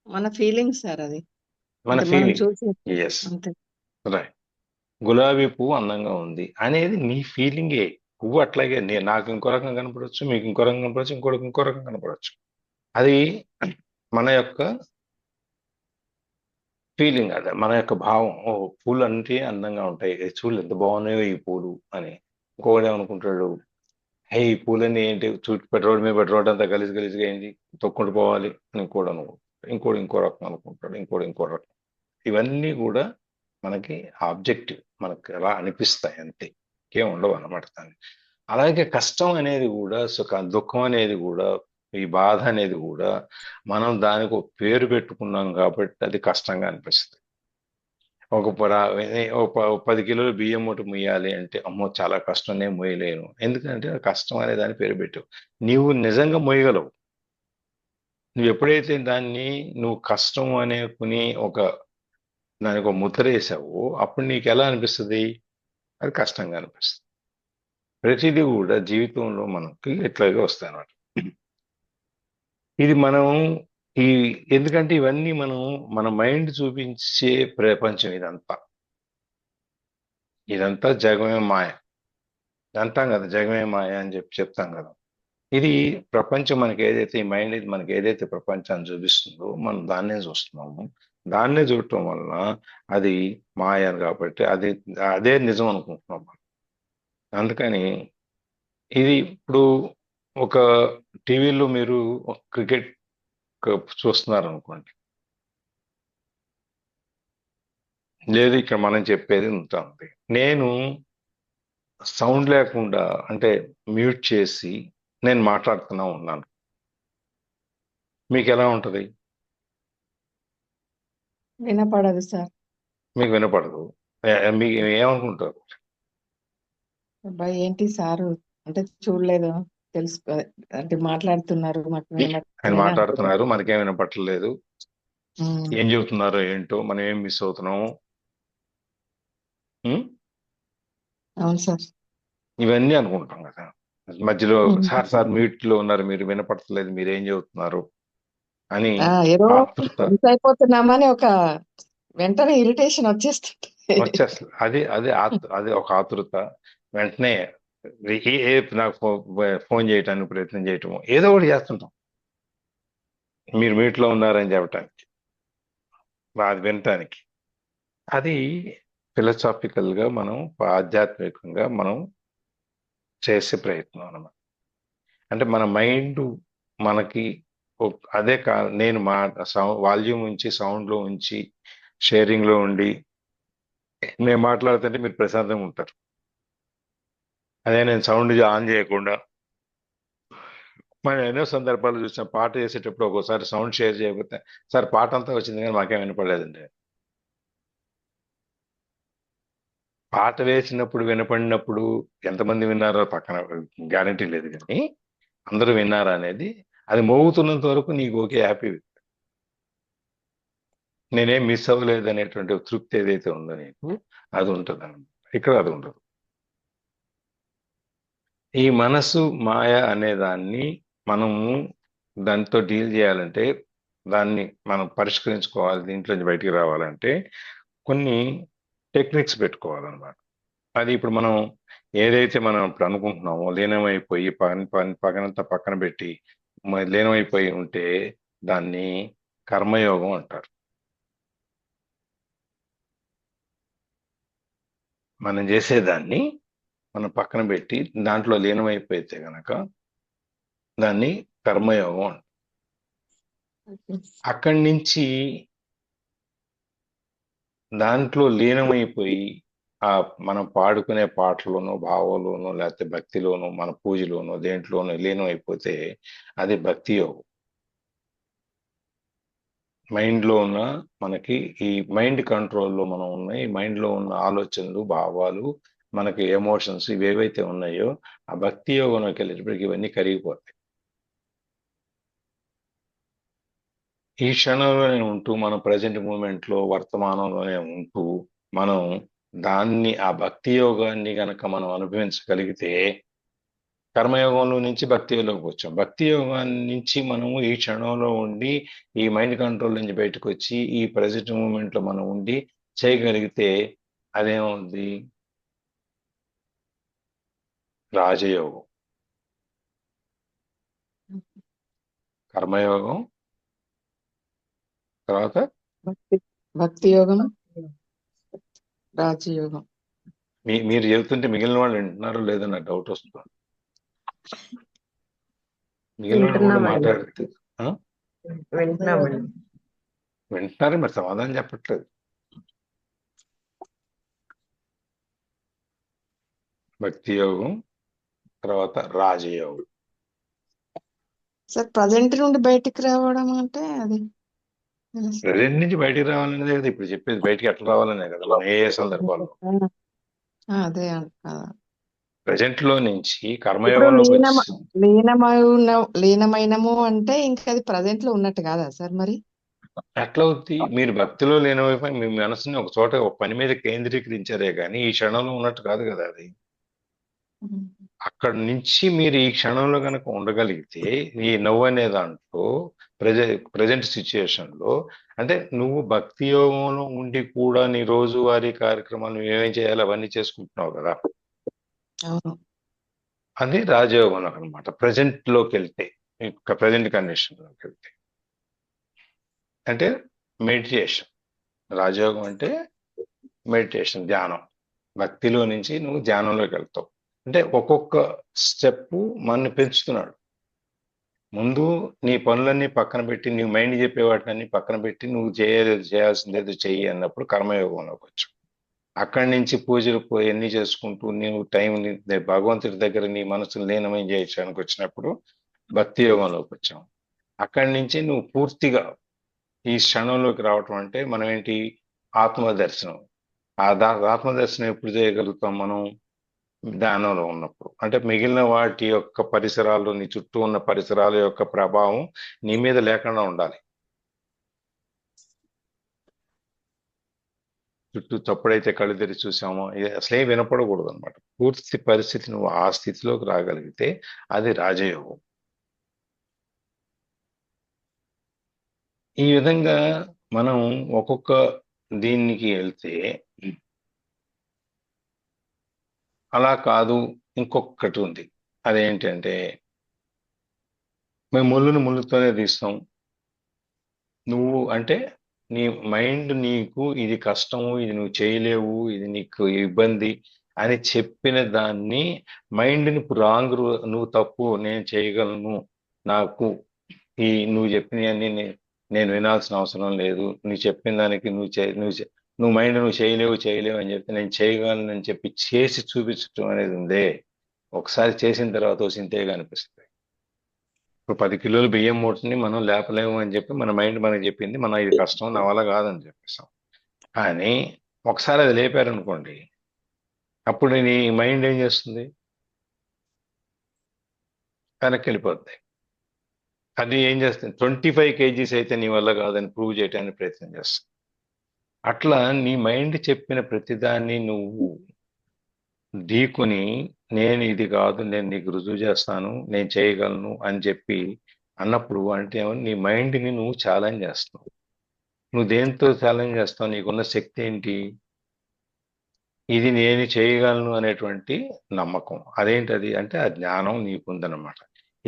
మన ఫీలింగ్ సార్ అది. మన అంటే మనం ఫీలింగ్. చూసి ఎస్, అంతే. రైట్. గులాబీ పువ్వు అందంగా ఉంది అనేది నీ ఫీలింగే. పువ్వు అట్లాగే నాకు ఇంకో రకం కనపడవచ్చు, మీకు ఇంకో రకం కనపడవచ్చు, ఇంకో రకం కనపడవచ్చు. అది మన యొక్క ఫీలింగ్, అదే మన యొక్క భావం. ఓ పూలు అంటే అందంగా ఉంటాయి, చూడు ఎంత బాగున్నాయో ఈ పూలు అని. ఇంకొకటి ఏమనుకుంటాడు, హే ఈ పూలన్నీ ఏంటి చుట్టూ రోడ్డు మీద రోడ్ అంతా గలీజ్గా అయింది, తొక్కుంటూ పోవాలి అని ఇంకోటి అనుకుంటాడు. ఇంకో రకం అనుకుంటాడు, ఇంకో రకం. ఇవన్నీ కూడా మనకి ఆబ్జెక్టివ్, మనకి ఎలా అనిపిస్తాయి అంతే, ఇంకేం ఉండవు అన్నమాట దాన్ని. అలాగే కష్టం అనేది కూడా, దుఃఖం అనేది కూడా, ఈ బాధ అనేది కూడా మనం దానికి ఒక పేరు పెట్టుకున్నాం కాబట్టి అది కష్టంగా అనిపిస్తుంది. ఒక 10 కిలోలు బియ్యం మూట మొయ్యాలి అంటే అమ్మో చాలా కష్టం, నేను మొయ్యలేను. ఎందుకంటే కష్టం అనే దాన్ని పేరు పెట్టావు. నీవు నిజంగా మొయ్యగలవు. నువ్వు ఎప్పుడైతే నువ్వు కష్టం అనుకుని దానికి ఒక ముద్ర వేసావో అప్పుడు నీకు ఎలా అనిపిస్తుంది? అది కష్టంగా అనిపిస్తుంది. ప్రతిదీ కూడా జీవితంలో మనకి ఇట్లాగే వస్తాయి అన్నమాట. ఇది మనం ఎందుకంటే ఇవన్నీ మన మైండ్ చూపించే ప్రపంచం. ఇదంతా జగమే మాయ అంటాం కదా, జగమే మాయ అని చెప్తాం కదా. ఇది ప్రపంచం మనకి ఏదైతే ఈ మైండ్ మనకి ఏదైతే ప్రపంచాన్ని చూపిస్తుందో మనం దాన్నే చూస్తున్నాము. దాన్నే చూడటం వలన అది మాయ కాబట్టి అదే నిజం అనుకుంటున్నాం. అందుకని ఇది ఇప్పుడు ఒక టీవీలో మీరు క్రికెట్ చూస్తున్నారు అనుకోండి, లేదు ఇక్కడ మనం చెప్పేది ఉంటుంది. నేను సౌండ్ లేకుండా అంటే మ్యూట్ చేసి నేను మాట్లాడుతూనే ఉన్నాను, మీకు ఎలా ఉంటది? వినపడదు సార్. మీకు వినపడదు. మీకు ఏమనుకుంటారు? అబ్బాయి ఏంటి సారు అంటే చూడలేదు, తెలుసు అంటే మాట్లాడుతున్నారు ఆయన మాట్లాడుతున్నారు, మనకేం వినపట్టలేదు, ఏం చెబుతున్నారో ఏంటో, మనం ఏం మిస్ అవుతున్నాము. అవును సార్. ఇవన్నీ అనుకుంటాం కదా. మధ్యలో సార్ మ్యూట్ లో ఉన్నారు, మీరు వినపడట్లేదు, మీరు ఏం చెబుతున్నారు అని ఏదో ఆతృత మిస్ అయిపోతున్నామని ఒక వెంటనే ఇరిటేషన్ వచ్చేస్తుంది. అది అది ఒక ఆతృత. వెంటనే నాకు ఫోన్ చేయటానికి ప్రయత్నం చేయటము, ఏదో ఒకటి చేస్తుంటాం మీరు మ్యూట్ లో ఉన్నారని చెప్పటానికి, అది వినటానికి. అది ఫిలసాఫికల్ గా మనం ఆధ్యాత్మికంగా మనం చేసే ప్రయత్నం అన్నమాట. అంటే మన మైండ్ మనకి అదే నేను వాల్యూమ్ ఉంచి సౌండ్ లో ఉంచి షేరింగ్ లో ఉండి నేను మాట్లాడుతుంటే మీరు ప్రశాంతంగా ఉంటారు. అదే నేను సౌండ్ ఆన్ చేయకుండా, మనం ఎన్నో సందర్భాలు చూసిన పాట చేసేటప్పుడు ఒక్కోసారి సౌండ్ షేర్ చేయకపోతే సార్ పాట అంతా వచ్చింది కానీ మాకేం వినపడలేదండి. పాట వేసినప్పుడు వినపడినప్పుడు ఎంతమంది విన్నారో పక్కన గ్యారంటీ లేదు, కానీ అందరూ విన్నారా అనేది, అది మోగుతున్నంత వరకు నీకు ఓకే, హ్యాపీ, నేనేం మిస్ అవ్వలేదు అనేటువంటి తృప్తి ఏదైతే ఉందో నీకు, అది ఉంటుంది అన్నమాట. ఇక్కడ అది ఉండదు. ఈ మనసు మాయ అనే దాన్ని మనము దాంతో డీల్ చేయాలంటే, దాన్ని మనం పరిష్కరించుకోవాలి, దీంట్లో నుంచి బయటికి రావాలంటే కొన్ని టెక్నిక్స్ పెట్టుకోవాలన్నమాట. అది ఇప్పుడు మనం ఏదైతే మనం ఇప్పుడు అనుకుంటున్నామో లీనమైపోయి పగనంతా పక్కన పెట్టి లీనమైపోయి ఉంటే దాన్ని కర్మయోగం అంటారు. మనం చేసేదాన్ని మనం పక్కన పెట్టి దాంట్లో లీనమైపోతే గనక దాన్ని కర్మయోగం అంటారు. అక్కడి నుంచి దాంట్లో లీనమైపోయి ఆ మనం పాడుకునే పాటలోనో భావంలోనో లేకపోతే భక్తిలోనో మన పూజలోనో దేంట్లోనో లీనమైపోతే అది భక్తి యోగం. మైండ్లో ఉన్న మనకి ఈ మైండ్ కంట్రోల్లో మనం ఉన్నాయి, మైండ్లో ఉన్న ఆలోచనలు భావాలు మనకి ఎమోషన్స్ ఇవేవైతే ఉన్నాయో ఆ భక్తి యోగంలోకి వెళ్ళేటప్పటికి ఇవన్నీ కరిగిపోతాయి. ఈ క్షణంలోనే ఉంటూ మనం ప్రజెంట్ మూమెంట్లో వర్తమానంలోనే ఉంటూ మనం దాన్ని ఆ భక్తి యోగాన్ని గనక మనం అనుభవించగలిగితే కర్మయోగంలో నుంచి భక్తి యోగంలోకి వచ్చాం. భక్తి యోగాన్ని నుంచి మనము ఈ క్షణంలో ఉండి ఈ మైండ్ కంట్రోల్ నుంచి బయటకు వచ్చి ఈ ప్రజెంట్ మూమెంట్లో మనం ఉండి చేయగలిగితే అదేమవుద్ది? రాజయోగం. కర్మయోగం తర్వాత భక్తి యోగం, రాజయోగం. మీరు చెబుతుంటే మిగిలిన వాళ్ళు వింటున్నారో లేదో నాకు డౌట్ వస్తుంది. మిగిలిన వాళ్ళు కూడా వింటున్నామండి. మాట్లాడితే వింటున్నామండి. వింటున్నారు, మరి సమాధానం చెప్పట్లేదు. భక్తి యోగం తర్వాత రాజయోగం. సార్ ప్రజెంట్ నుండి బయటికి రావడం అంటే అది ప్రజెంట్ నుంచి బయటికి రావాలనేది కదా ఇప్పుడు చెప్పేది. బయటికి ఎట్లా రావాలనే కదా మనం ఏ సందర్భాల్లో. అదే ప్రజెంట్ లో నుంచి ఇప్పుడు కర్మయోగంలోకి వచ్చి లీనమైనము అంటే ఇంకా అది ప్రజెంట్ లో ఉన్నట్టు కాదా సార్ మరి? ఎట్లా అవుద్ది? మీరు భక్తిలో లేనివైపోయి మీ మనసుని ఒక చోట ఒక పని మీద కేంద్రీకరించారే కానీ ఈ క్షణంలో ఉన్నట్టు కాదు కదా అది. అక్కడి నుంచి మీరు ఈ క్షణంలో కనుక ఉండగలిగితే ఈ నవ్వు అనే దాంట్లో ప్రజెంట్ సిచ్యుయేషన్ లో అంటే నువ్వు భక్తి యోగంలో ఉండి కూడా నీ రోజువారీ కార్యక్రమాలు ఏమేం చేయాలో అవన్నీ చేసుకుంటున్నావు కదా, అవును. అది రాజయోగం అనమాట. ప్రజెంట్ లోకి వెళ్తే ప్రజెంట్ కండిషన్ లోకి వెళ్తే అంటే మెడిటేషన్. రాజయోగం అంటే మెడిటేషన్, ధ్యానం. భక్తిలో నుంచి నువ్వు ధ్యానంలోకి వెళ్తావు. అంటే ఒక్కొక్క స్టెప్ మనని పెంచుతున్నాడు. ముందు నీ పనులన్నీ పక్కన పెట్టి నీ మైండ్ చెప్పే వాటిని పక్కన పెట్టి నువ్వు చేయాల్సిందేదో చెయ్యి అన్నప్పుడు కర్మయోగంలోకి వచ్చావు. అక్కడి నుంచి పూజలు ఎన్ని చేసుకుంటూ నీవు టైంని భగవంతుడి దగ్గర నీ మనసును లీనమయం చేయడానికి వచ్చినప్పుడు భక్తి యోగంలోకి వచ్చావు. అక్కడి నుంచి నువ్వు పూర్తిగా ఈ క్షణంలోకి రావటం అంటే మనం ఏంటి? ఆత్మదర్శనం. ఆత్మదర్శనం ఎప్పుడు చేయగలుగుతాం మనం? ధ్యానంలో ఉన్నప్పుడు. అంటే మిగిలిన వాటి యొక్క పరిసరాలు, నీ చుట్టూ ఉన్న పరిసరాల యొక్క ప్రభావం నీ మీద లేకుండా ఉండాలి. చుట్టూ తప్పుడైతే కళ్ళు తెరిచి చూసామో అసలే వినపడకూడదు అనమాట. పూర్తి పరిస్థితి నువ్వు ఆ స్థితిలోకి రాగలిగితే అది రాజయోగం. ఈ విధంగా మనం ఒక్కొక్క దీనికి వెళ్తే అలా కాదు, ఇంకొకటి ఉంది. అదేంటంటే మేము ముళ్ళును ముళ్ళుతోనే తీస్తాం. నువ్వు అంటే నీ మైండ్ నీకు ఇది కష్టము, ఇది నువ్వు చేయలేవు, ఇది నీకు ఇబ్బంది అని చెప్పిన దాన్ని మైండ్ని రాంగ్, నువ్వు తప్పు, నేను చేయగలను, నాకు ఈ నువ్వు చెప్పినవన్నీ నేను వినాల్సిన అవసరం లేదు, నువ్వు చెప్పిన దానికి నువ్వు మైండ్ నువ్వు చేయలేవు అని చెప్పి నేను చేయగలను అని చెప్పి చేసి చూపించడం అనేది ఉందే, ఒకసారి చేసిన తర్వాత సింతేగా అనిపిస్తుంది. ఇప్పుడు 10 కిలోలు బియ్యం మూటని మనం లేపలేము అని చెప్పి మన మైండ్ మనకి చెప్పింది, మనం ఇది కష్టం నా వల్ల కాదని చెప్పేస్తాం. కానీ ఒకసారి అది లేపారనుకోండి, అప్పుడు నీ మైండ్ ఏం చేస్తుంది? వెనక్కి వెళ్ళిపోద్ది. అది ఏం చేస్తుంది? 25 kgs అయితే నీ వల్ల కాదని ప్రూవ్ చేయడానికి ప్రయత్నం చేస్తుంది. అట్లా నీ మైండ్ చెప్పిన ప్రతిదాన్ని నువ్వు ఢీకొని నేను ఇది కాదు, నేను నీకు రుజువు చేస్తాను, నేను చేయగలను అని చెప్పి అన్నప్పుడు అంటే నీ మైండ్ని నువ్వు ఛాలెంజ్ చేస్తావు. నువ్వు దేంతో ఛాలెంజ్ చేస్తావు? నీకున్న శక్తి ఏంటి? ఇది నేను చేయగలను అనేటువంటి నమ్మకం. అదేంటది అంటే ఆ జ్ఞానం నీకుందనమాట.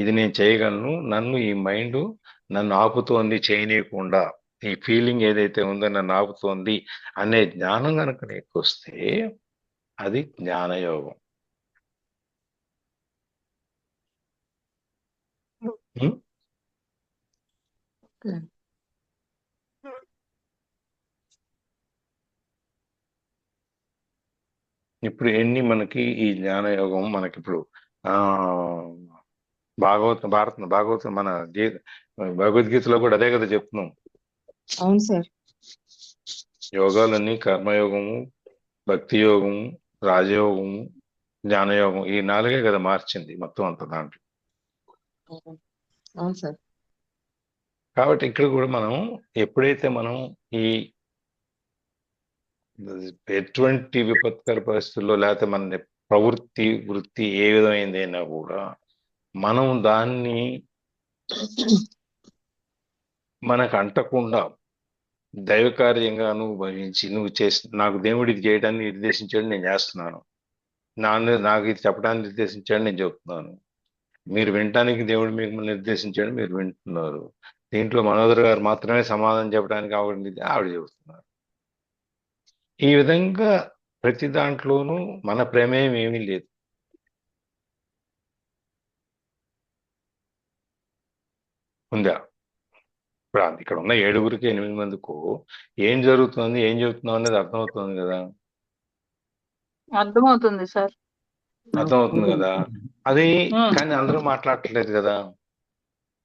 ఇది నేను చేయగలను, నన్ను ఈ మైండ్ నన్ను ఆపుతోంది చేయనీయకుండా, ఈ ఫీలింగ్ ఏదైతే ఉందో నన్ను ఆపుతోంది అనే జ్ఞానం కనుక నీకు వస్తే అది జ్ఞానయోగం. ఉం? ఇప్పుడు మనకి ఈ జ్ఞానయోగం మనకి ఇప్పుడు ఆ భాగవతం మన భగవద్గీతలో కూడా అదే కదా చెప్తున్నాం. అవును సార్. యోగాలన్నీ కర్మయోగము, భక్తి యోగము, రాజయోగము, జ్ఞానయోగం, ఈ 4 కదా మార్చింది మొత్తం అంత దాంట్లో. అవును సార్. కాబట్టి ఇక్కడ కూడా మనం ఎప్పుడైతే మనం ఈ ఎటువంటి విపత్కర పరిస్థితుల్లో లేకపోతే మన ప్రవృత్తి వృత్తి ఏ విధమైందైనా కూడా మనం దాన్ని మనకు అంటకుండా దైవకార్యంగా నువ్వు భావించి నువ్వు నాకు దేవుడు ఇది చేయడానికి నిర్దేశించాడు, నేను చేస్తున్నాను, నాకు ఇది చెప్పడానికి నిర్దేశించాడు, నేను చెబుతున్నాను, మీరు వినటానికి దేవుడు మీకు నిర్దేశించాడు, మీరు వింటున్నారు. దీంట్లో మనోదర్ గారు మాత్రమే సమాధానం చెప్పడానికి ఆవిడ చెబుతున్నారు. ఈ విధంగా ప్రతి దాంట్లోనూ మన ప్రమేయం ఏమీ లేదు. ఉందా? ఇప్పుడు ఇక్కడ ఉన్న 7గురికి 8 మందికు ఏం జరుగుతుంది, ఏం చెబుతున్నాం అనేది అర్థమవుతుంది కదా? అర్థమవుతుంది సార్. అర్థమవుతుంది కదా? అది కానీ అందరూ మాట్లాడట్లేదు కదా,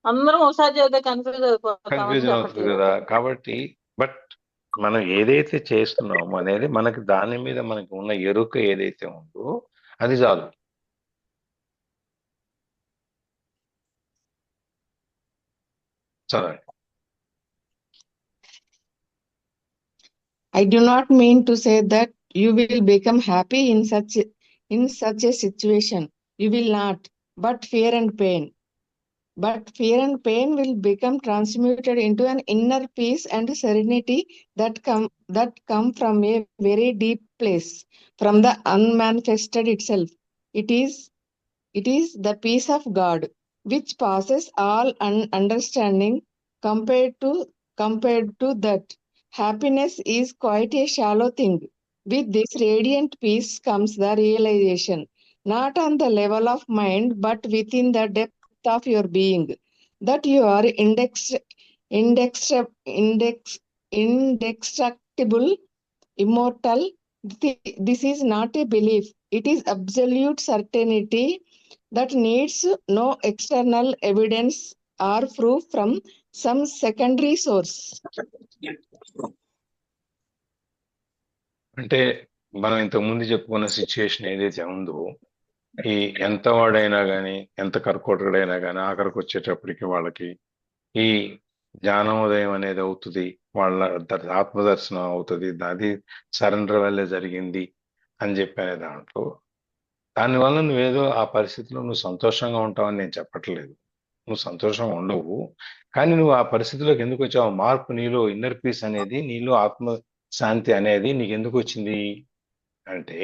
అందరం ఒకసారి చదివితే కన్ఫ్యూజన్ అవుతుంది కదా. కాబట్టి బట్ మనం ఏదైతే చేస్తున్నామో అనేది మనకి దాని మీద మనకి ఉన్న ఎరుక ఏదైతే ఉందో అది చాలు. చదవండి. I do not mean to say that you will become happy in such a situation. You will not. But fear and pain will become transmuted into an inner peace and serenity that come from a very deep place, from the unmanifested itself. It is the peace of God, which passes all understanding. Compared to that, happiness is quite a shallow thing. With this radiant peace comes the realization, not on the level of mind, but within the depth of your being, that you are indestructible, immortal. This is not a belief. It is absolute certainty that needs no external evidence or proof from some secondary source. అంటే మనం ఇంతకు ముందు చెప్పుకున్న సిచ్యుయేషన్ ఏదైతే ఉందో, ఈ ఎంత వాడైనా కానీ, ఎంత కర్కోటకుడైనా కానీ ఆఖరికి వచ్చేటప్పటికి వాళ్ళకి ఈ జ్ఞానోదయం అనేది అవుతుంది, వాళ్ళ ఆత్మదర్శనం అవుతుంది, అది సరెండర్ వల్లే జరిగింది అని చెప్పనే దాంట్లో. దానివల్ల నువ్వేదో ఆ పరిస్థితిలో నువ్వు సంతోషంగా ఉంటావని నేను చెప్పట్లేదు. నువ్వు సంతోషంగా ఉండవు, కానీ నువ్వు ఆ పరిస్థితిలోకి ఎందుకు వచ్చావు? మార్పు నీలో, ఇన్నర్ పీస్ అనేది నీలో, ఆత్మ శాంతి అనేది నీకు ఎందుకు వచ్చింది అంటే,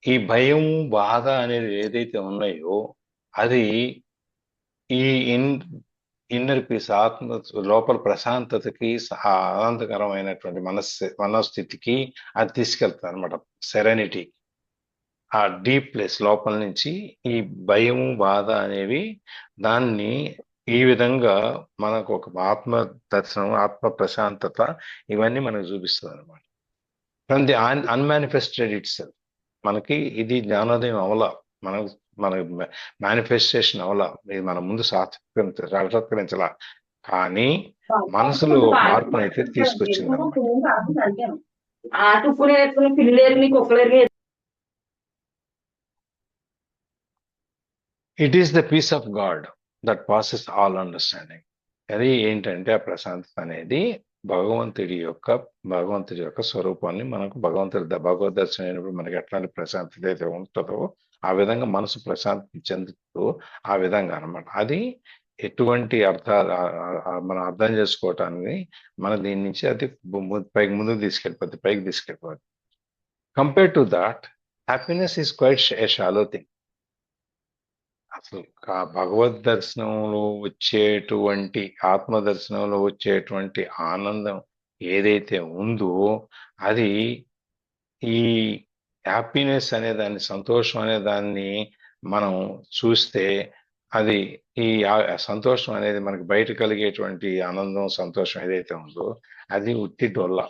ఈ భయం బాధ అనేది ఏదైతే ఉన్నాయో అది ఈ ఇన్నర్ పీస్, ఆత్మ లోపల ప్రశాంతతకి, ఆనందకరమైనటువంటి మనస్థితికి అది తీసుకెళ్తుంది అనమాట. సెరెనిటీ, ఆ డీప్ ప్లేస్ లోపల నుంచి ఈ భయము బాధ అనేవి దాన్ని ఈ విధంగా మనకు ఒక ఆత్మ దర్శనం, ఆత్మ ప్రశాంతత ఇవన్నీ మనకు చూపిస్తుంది అనమాట. From the unmanifested it self. మనకి ఇది జ్ఞానోదయం అవలా, మన మేనిఫెస్టేషన్ అవలా, ఇది మన ముందు సాక్షాత్కరించలా, కానీ మనసులో మార్పునైతే తీసుకొచ్చింది అనమాట. It is the peace of God that passes all understanding. అది ఏంటంటే ఆ ప్రశాంతత అనేది భగవంతుడి యొక్క స్వరూపాన్ని మనకు భగవద్ దర్శనం అయినప్పుడు మనకి ఎట్లాంటి ప్రశాంతత అయితే ఉంటుందో ఆ విధంగా మనసు ప్రశాంతి చెందుతూ ఆ విధంగా అన్నమాట. అది ఎటువంటి అర్థాలు మనం అర్థం చేసుకోవటానికి మన దీని నుంచి అది ముందుకు పైకి తీసుకెళ్ళిపోద్ది. Compare to that happiness is quite a shallow thing. అసలు ఆ భగవద్ దర్శనంలో వచ్చేటువంటి ఆత్మ దర్శనంలో వచ్చేటువంటి ఆనందం ఏదైతే ఉందో అది ఈ హ్యాపీనెస్ అనే దాన్ని, సంతోషం అనే దాన్ని మనం చూస్తే అది ఈ సంతోషం అనేది మనకి బయట కలిగేటువంటి ఆనందం, సంతోషం ఏదైతే ఉందో అది ఉత్తి డొల్ల.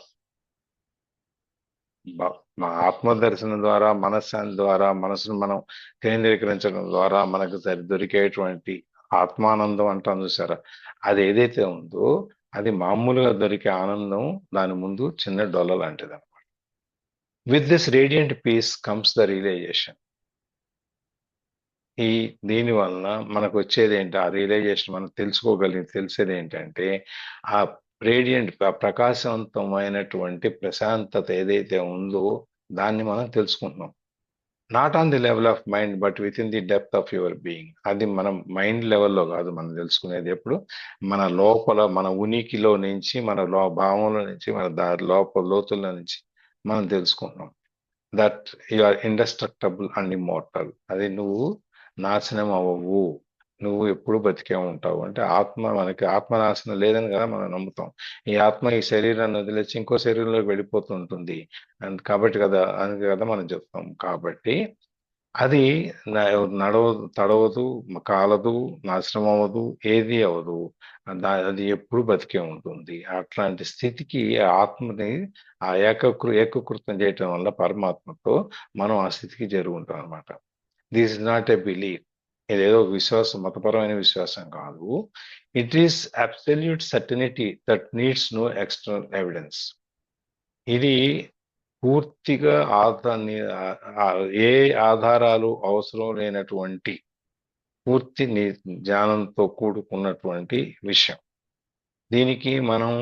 మా ఆత్మ దర్శనం ద్వారా, మనశ్శాంతి ద్వారా, మనసును మనం కేంద్రీకరించడం ద్వారా మనకు దొరికేటువంటి ఆత్మానందం అంటాం చూసారా, అది ఏదైతే ఉందో అది మామూలుగా దొరికే ఆనందం దాని ముందు చిన్న డొల్ల లాంటిది అనమాట. With this radiant peace comes the realisation. దీని వలన మనకు వచ్చేది ఏంటి, ఆ రియలైజేషన్ మనం తెలిసేది ఏంటంటే ఆ రేడియంట్, ప్రకాశవంతమైనటువంటి ప్రశాంతత ఏదైతే ఉందో దాన్ని మనం తెలుసుకుంటున్నాం. Not on the level of mind but with in the depth of your being. అది మనం మైండ్ లెవెల్లో కాదు మనం తెలుసుకునేది, ఎప్పుడు మన లోపల, మన ఉనికిలో నుంచి, మన భావంలో నుంచి, మన లోతుల్లో నుంచి మనం తెలుసుకుంటున్నాం. That you are indestructible and immortal. అది నువ్వు నాశనం అవ్వవు, నువ్వు ఎప్పుడు బతికే ఉంటావు. అంటే మనకి ఆత్మనాశనం లేదని కదా మనం నమ్ముతాం. ఈ ఆత్మ ఈ శరీరాన్ని వదిలేసి ఇంకో శరీరంలోకి వెళ్ళిపోతుంటుంది కాబట్టి కదా మనం చెప్తాం. కాబట్టి అది తడవదు, కాలదు, నాశనం అవ్వదు, ఏది అవ్వదు, అది ఎప్పుడు బతికే ఉంటుంది. అట్లాంటి స్థితికి ఆత్మని ఏకకృతం చేయటం వల్ల పరమాత్మతో మనం ఆ స్థితికి జరుగుంటాం అనమాట. This is not a belief. ఇదేదో విశ్వాసం, మతపరమైన విశ్వాసం కాదు. It is absolute certainty that needs no external evidence. ఇది పూర్తిగా ఏ ఆధారాలు అవసరం లేనటువంటి పూర్తి జ్ఞానంతో కూడుకున్నటువంటి విషయం. దీనికి మనం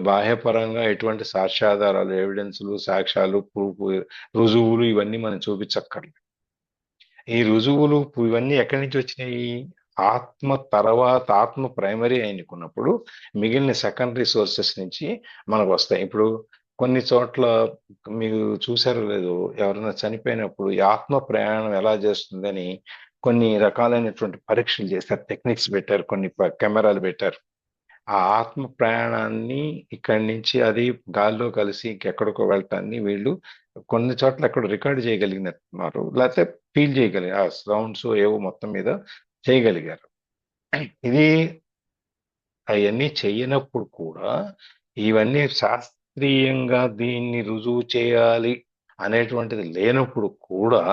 బాహ్యపరంగా ఎటువంటి సాక్ష్యాధారాలు, ఎవిడెన్స్లు, సాక్ష్యాలు, రుజువులు ఇవన్నీ మనం చూపించక్కర్లేదు. ఈ రుజువులు ఇవన్నీ ఎక్కడి నుంచి వచ్చినాయి? ఆత్మ ప్రైమరీ అయినప్పుడు మిగిలిన సెకండరీ సోర్సెస్ నుంచి మనకు వస్తాయి. ఇప్పుడు కొన్ని చోట్ల మీరు చూసారో లేదు, ఎవరైనా చనిపోయినప్పుడు ఈ ఆత్మ ప్రయాణం ఎలా చేస్తుందని కొన్ని రకాలైనటువంటి పరీక్షలు చేస్తారు, టెక్నిక్స్ పెట్టారు, కొన్ని కెమెరాలు పెట్టారు. ఆ ఆత్మ ప్రయాణాన్ని ఇక్కడి నుంచి అది గాల్లో కలిసి ఇంకెక్కడికో వెళ్ళటాన్ని వీళ్ళు కొన్ని చోట్ల ఎక్కడ రికార్డు చేయగలిగినట్టున్నారు, లేకపోతే ఫీల్ చేయగలిగారు, ఆ సౌండ్స్ ఏవో మొత్తం మీద చేయగలిగారు. ఇది అవన్నీ చేయనప్పుడు కూడా, ఇవన్నీ శాస్త్రీయంగా దీన్ని రుజువు చేయాలి అనేటువంటిది లేనప్పుడు కూడా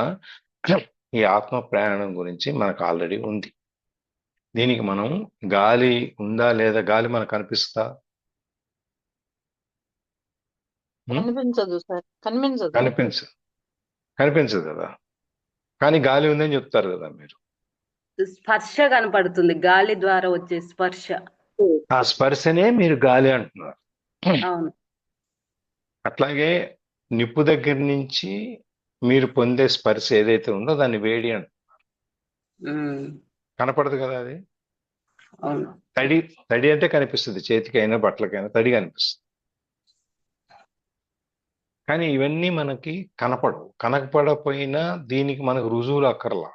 ఈ ఆత్మ ప్రయాణం గురించి మనకు ఆల్రెడీ ఉంది. దీనికి మనం గాలి ఉందా లేదా, గాలి మనకు కనిపిస్తా? కనిపించదు సార్, కనిపించదు కదా. కానీ గాలి ఉందని చెప్తారు కదా మీరు. స్పర్శ కనపడుతుంది, గాలి ద్వారా వచ్చే స్పర్శ. ఆ స్పర్శనే మీరు గాలి అంటున్నారు. అవును. అట్లాగే నిప్పు దగ్గర నుంచి మీరు పొందే స్పర్శ ఏదైతే ఉందో దాన్ని వేడి అంటున్నారు. కనపడదు కదా అది. అవును. తడి అంటే కనిపిస్తుంది, చేతికైనా బట్టలకైనా తడి కనిపిస్తుంది. కానీ ఇవన్నీ మనకి కనపడవు. కనపడపోయినా దీనికి మనకు రుజువులు అక్కర్లా.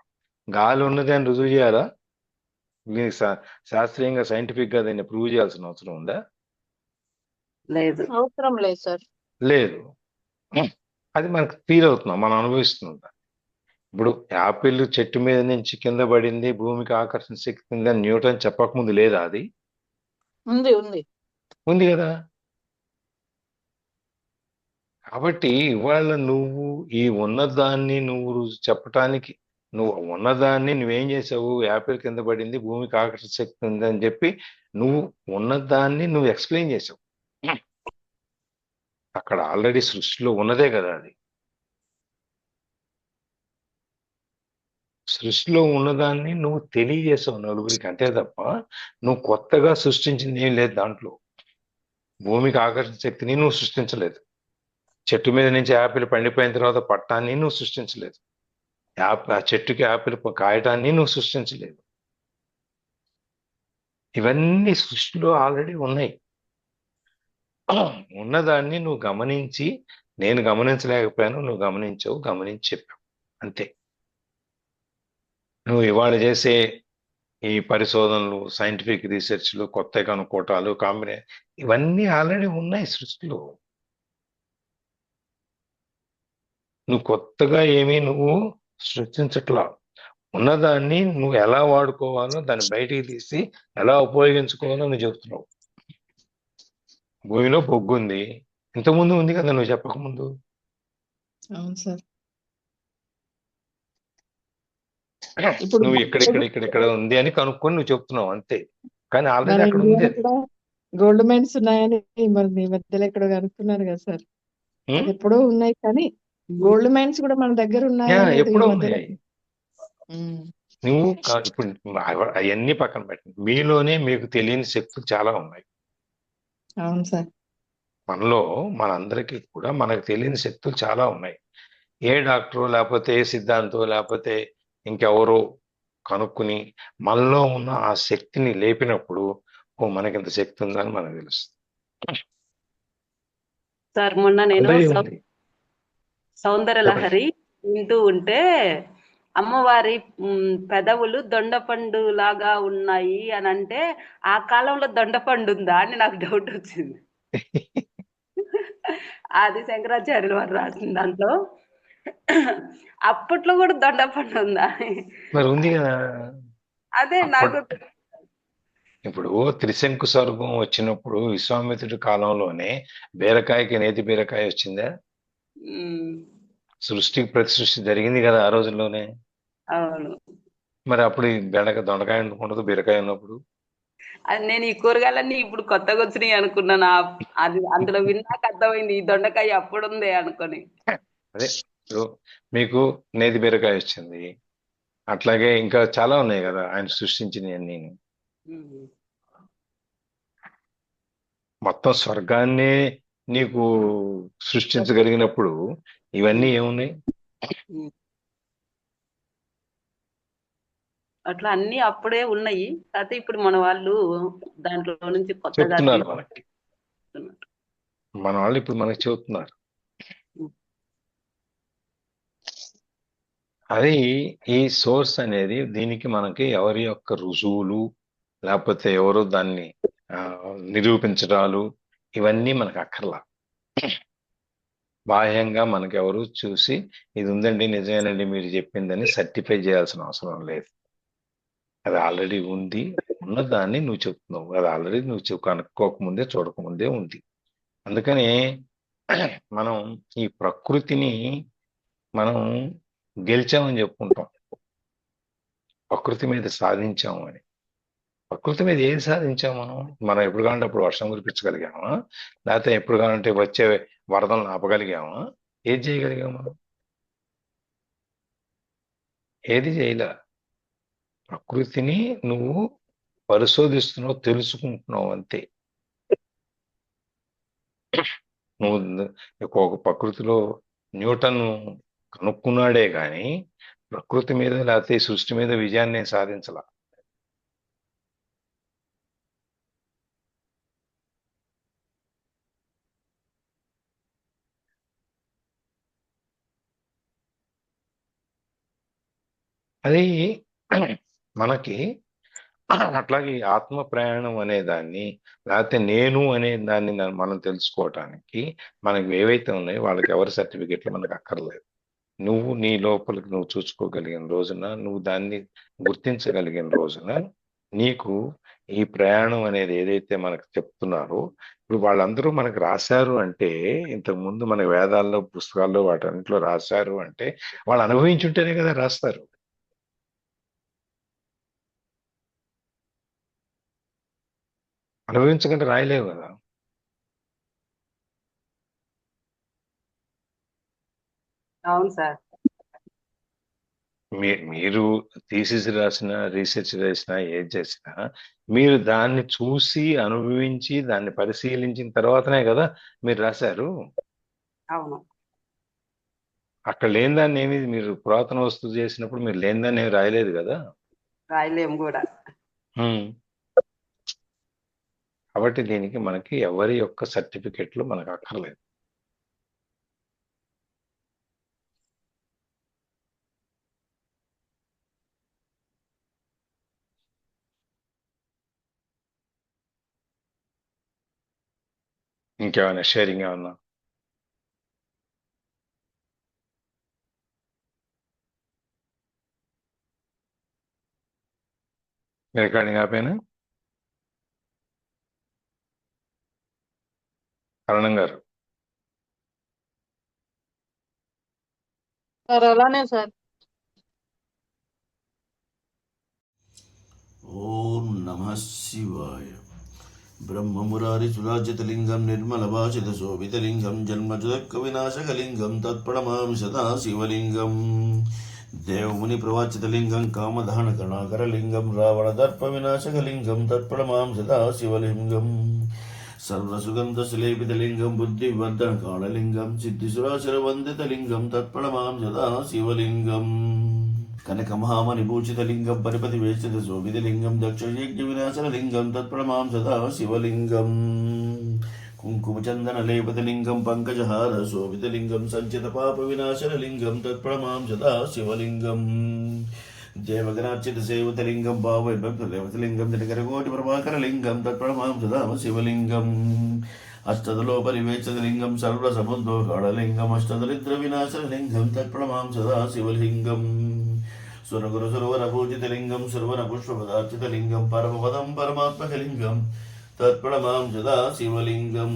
గాలి ఉన్నది అని రుజువు చేయాలా? శాస్త్రీయంగా, సైంటిఫిక్ గా దీన్ని ప్రూవ్ చేయాల్సిన అవసరం ఉందా? లేదు, అవసరం లేదు సార్. లేదు. అది మనకు ఫీల్ అవుతున్నాం, మనం అనుభవిస్తున్నాం. ఇప్పుడు యాపిల్ చెట్టు మీద నుంచి కింద పడింది, భూమికి ఆకర్షణ శక్తి ఉంది అని న్యూటన్ చెప్పకముందు లేదా? అది ఉంది కదా. కాబట్టి ఇవాళ నువ్వు ఈ ఉన్నదాన్ని చెప్పటానికి, నువ్వు ఉన్నదాన్ని నువ్వేం చేసావు? యాపిల్ కింద పడింది, భూమికి ఆకర్షణ శక్తి ఉంది అని చెప్పి నువ్వు ఉన్నదాన్ని నువ్వు ఎక్స్ప్లెయిన్ చేసావు. అక్కడ ఆల్రెడీ సృష్టిలో ఉన్నదే కదా అది. సృష్టిలో ఉన్నదాన్ని నువ్వు తెలియజేసావు నలుగురికి, అంతే తప్ప నువ్వు కొత్తగా సృష్టించింది ఏం లేదు దాంట్లో. భూమికి ఆకర్షణ శక్తిని నువ్వు సృష్టించలేదు. చెట్టు మీద నుంచి యాపిల్ పండిపోయిన తర్వాత పట్టాన్ని నువ్వు సృష్టించలేదు. ఆ చెట్టుకి యాపిల్ కాయటాన్ని నువ్వు సృష్టించలేదు. ఇవన్నీ సృష్టిలో ఆల్రెడీ ఉన్నాయి. ఉన్నదాన్ని నువ్వు గమనించి, నేను గమనించలేకపోయాను, నువ్వు గమనించావు, గమనించి చెప్పావు, అంతే. నువ్వు ఇవాళ చేసే ఈ పరిశోధనలు, సైంటిఫిక్ రీసెర్చ్లు, కొత్త కనుక్కోటాలు, ఇవన్నీ ఆల్రెడీ ఉన్నాయి సృష్టిలో. నువ్వు కొత్తగా ఏమీ నువ్వు సృష్టించట్లా. ఉన్నదాన్ని నువ్వు ఎలా వాడుకోవాలో, దాన్ని బయటికి తీసి ఎలా ఉపయోగించుకోవాలో నువ్వు చెప్తున్నావు. భూమిలో బొగ్గు ఉంది, ఇంతకుముందు ఉంది కదా నువ్వు చెప్పకముందు. అవును సార్. ఇప్పుడు నువ్వు ఇక్కడ ఉంది అని కనుక్కొని నువ్వు చెప్తున్నావు, అంతే. కానీ ఆల్రెడీ మన అక్కడ ఉంది ఇండియాలో అది. కూడా గోల్డ్ మైన్స్ ఉన్నాయని మరి ఈ మధ్యలో ఎక్కడో కనుక్కున్నారు కదా సార్. ఉం? అది ఎప్పుడో ఉన్నాయి, కానీ గోల్డ్ మైన్స్ కూడా మన దగ్గర యా, ఉన్నాయని ఈ ఎప్పుడో మధ్యలో. ఉన్నాయి. నువ్వు ఇప్పుడు అవన్నీ పక్కన పెట్టండి, మీలోనే మీకు తెలియని శక్తులు చాలా ఉన్నాయి. అవును సార్. మనలో మనందరికీ కూడా మనకు తెలియని శక్తులు చాలా ఉన్నాయి. ఏ డాక్టరు, లేకపోతే ఏ సిద్ధాంతో, లేకపోతే ఇంకెవరో కనుక్కుని మనలో ఉన్న ఆ శక్తిని లేపినప్పుడు, ఓ మనకింత శక్తి ఉందని మనకు తెలుస్తుంది. సార్ మొన్న నేను ఆల్రెడీ ఉంది. సౌందర్య లహరి వింటూ ఉంటే అమ్మవారి పెదవులు దొండపండు లాగా ఉన్నాయి అని అంటే, ఆ కాలంలో దొండపండు ఉందా అని నాకు డౌట్ వచ్చింది. అది శంకరాచార్యులు వారు రాసిన దాంట్లో అప్పట్లో కూడా దొండపండు ఉందా అని. మరి ఉంది కదా. అదే నాకు ఇప్పుడు త్రిశంకు స్వర్గం వచ్చినప్పుడు విశ్వామిత్రుడి కాలంలోనే బీరకాయకి నేతి బీరకాయ వచ్చిందా? సృష్టికి ప్రతి సృష్టి జరిగింది కదా ఆ రోజుల్లోనే. అవును. మరి అప్పుడు దొండకాయ ఎందుకు ఉండదు బీరకాయ ఉన్నప్పుడు? అది నేను ఈ కూరగాయలన్నీ ఇప్పుడు కొత్తగా వచ్చినాయి అనుకున్నాను. అది అందులో విన్నాక అర్థమైంది ఈ దొండకాయ అప్పుడుందే అనుకొని. అదే మీకు నేతి బీరకాయ వచ్చింది, అట్లాగే ఇంకా చాలా ఉన్నాయి కదా ఆయన సృష్టించినవన్నీ. మొత్తం స్వర్గాన్నే నీకు సృష్టించగలిగినప్పుడు ఇవన్నీ ఏమున్నాయి? అట్లా అన్ని అప్పుడే ఉన్నాయి. అయితే ఇప్పుడు మన వాళ్ళు దాంట్లో నుంచి కొత్తగా చెప్తున్నారు మనకి. మన వాళ్ళు ఇప్పుడు మనకి చెబుతున్నారు. అది ఈ సోర్స్ అనేది, దీనికి మనకి ఎవరి యొక్క రుజువులు, లేకపోతే ఎవరు దాన్ని నిరూపించడాలు, ఇవన్నీ మనకు అక్కర్లా. బాహ్యంగా మనకి ఎవరు చూసి ఇది ఉందండి, నిజమేనండి మీరు చెప్పిందని సర్టిఫై చేయాల్సిన అవసరం లేదు. అది ఆల్రెడీ ఉంది. ఉన్నదాన్ని నువ్వు చెప్తున్నావు, అది ఆల్రెడీ నువ్వు కనుక్కోకముందే, చూడకముందే ఉంది. అందుకని మనం ఈ ప్రకృతిని మనం గెలిచామని చెప్పుకుంటాం, ప్రకృతి మీద సాధించాము అని. ప్రకృతి మీద ఏది సాధించాము మనం ఎప్పుడు కావాలంటే అప్పుడు వర్షం కురిపించగలిగామా? లేకపోతే ఎప్పుడు కావాలంటే వచ్చే వరదలను ఆపగలిగామా? ఏది చేయగలిగాము మనం? ఏది చేయలే. ప్రకృతిని నువ్వు పరిశోధిస్తున్నావు, తెలుసుకుంటున్నావు, అంతే. నువ్వు ఒక ప్రకృతిలో న్యూటన్ కనుక్కున్నాడే కానీ ప్రకృతి మీద, లేకపోతే సృష్టి మీద విజయాన్ని సాధించాల. అది మనకి అట్లాగే ఆత్మ ప్రయాణం అనే దాన్ని, లేకపోతే నేను అనే దాన్ని మనం తెలుసుకోవటానికి మనకి ఏవైతే ఉన్నాయో వాళ్ళకి ఎవరి సర్టిఫికెట్లు మనకు అక్కర్లేదు. నువ్వు నీ లోపలికి నువ్వు చూసుకోగలిగిన రోజున, నువ్వు దాన్ని గుర్తించగలిగిన రోజున, నీకు ఈ ప్రయాణం అనేది ఏదైతే మనకు చెప్తున్నారో, ఇప్పుడు వాళ్ళందరూ మనకు రాశారు అంటే, ఇంతకు ముందు మన వేదాల్లో, పుస్తకాల్లో, వాటన్నింటిలో రాశారు అంటే వాళ్ళు అనుభవించుంటేనే కదా రాస్తారు. అనుభవించకుండా రాయలేవు కదా. అవును సార్. మీరు థీసిస్ రాసిన, రీసెర్చ్ చేసినా, ఏది చేసినా మీరు దాన్ని చూసి, అనుభవించి, దాన్ని పరిశీలించిన తర్వాతనే కదా మీరు రాశారు. అవును. అక్కడ లేని దాన్ని ఏమి మీరు పురాతన వస్తువు చేసినప్పుడు మీరు లేని దాన్ని ఏమి రాయలేదు కదా. రాయలేం కూడా. కాబట్టి దీనికి మనకి ఎవరి యొక్క సర్టిఫికెట్లు మనకు అక్కర్లేదు. ఇంకేమైనా షేరింగ్ ఏమన్నా? రికార్డింగ్ ఆపేనా? కరణం గారు. సార్ అలానే సార్. ఓం నమః శివాయ. బ్రహ్మమురారి సురాజితలింగం నిర్మలభాషిత శోభితలింగం జన్మజుదక్క వినాశకలింగం తత్ప్రణమామి సదా శివలింగం. దేవముని ప్రవాచితలింగం కామదహన కణాకరలింగం రావణ దర్ప వినాశకలింగం తత్ప్రణమామి సదా శివలింగం. సర్వసుగంధసులేపితలింగం బుద్ధివర్ధన కాళలింగం సిద్ధిసురాసురవందితలింగం తత్ప్రణమామి సదా శివలింగం. కనకమహామణిభూషితలింగం పరిపతి వేషిత శోభితలింగం దక్షయజ్ఞ వినాశనలింగం తత్ప్రణమామి సదా శివలింగం. కుంకుమచందనలేపతలింగం పంకజహార శోభితలింగం సంచిత పాప వినాశనలింగం తత్ప్రణమామి సదా శివలింగం. దేవగణార్చిత సేవతలింగం భావైభక్తదేవతలింగం దినకరకోటి ప్రభాకరలింగం తత్ప్రణమామి సదా శివలింగం. అష్టదలో పరివేక్షతలింగం సర్వసముద్రోగాఢలింగం అష్టదరిద్ర వినాశనలింగం తత్ప్రణమామి సదా శివలింగం. సురగురు సురవర పూజితలింగం సురవర పుష్పపదార్చితలింగం పరమపదం పరమాత్మకలింగం తత్ప్రణమామి సదా శివలింగం.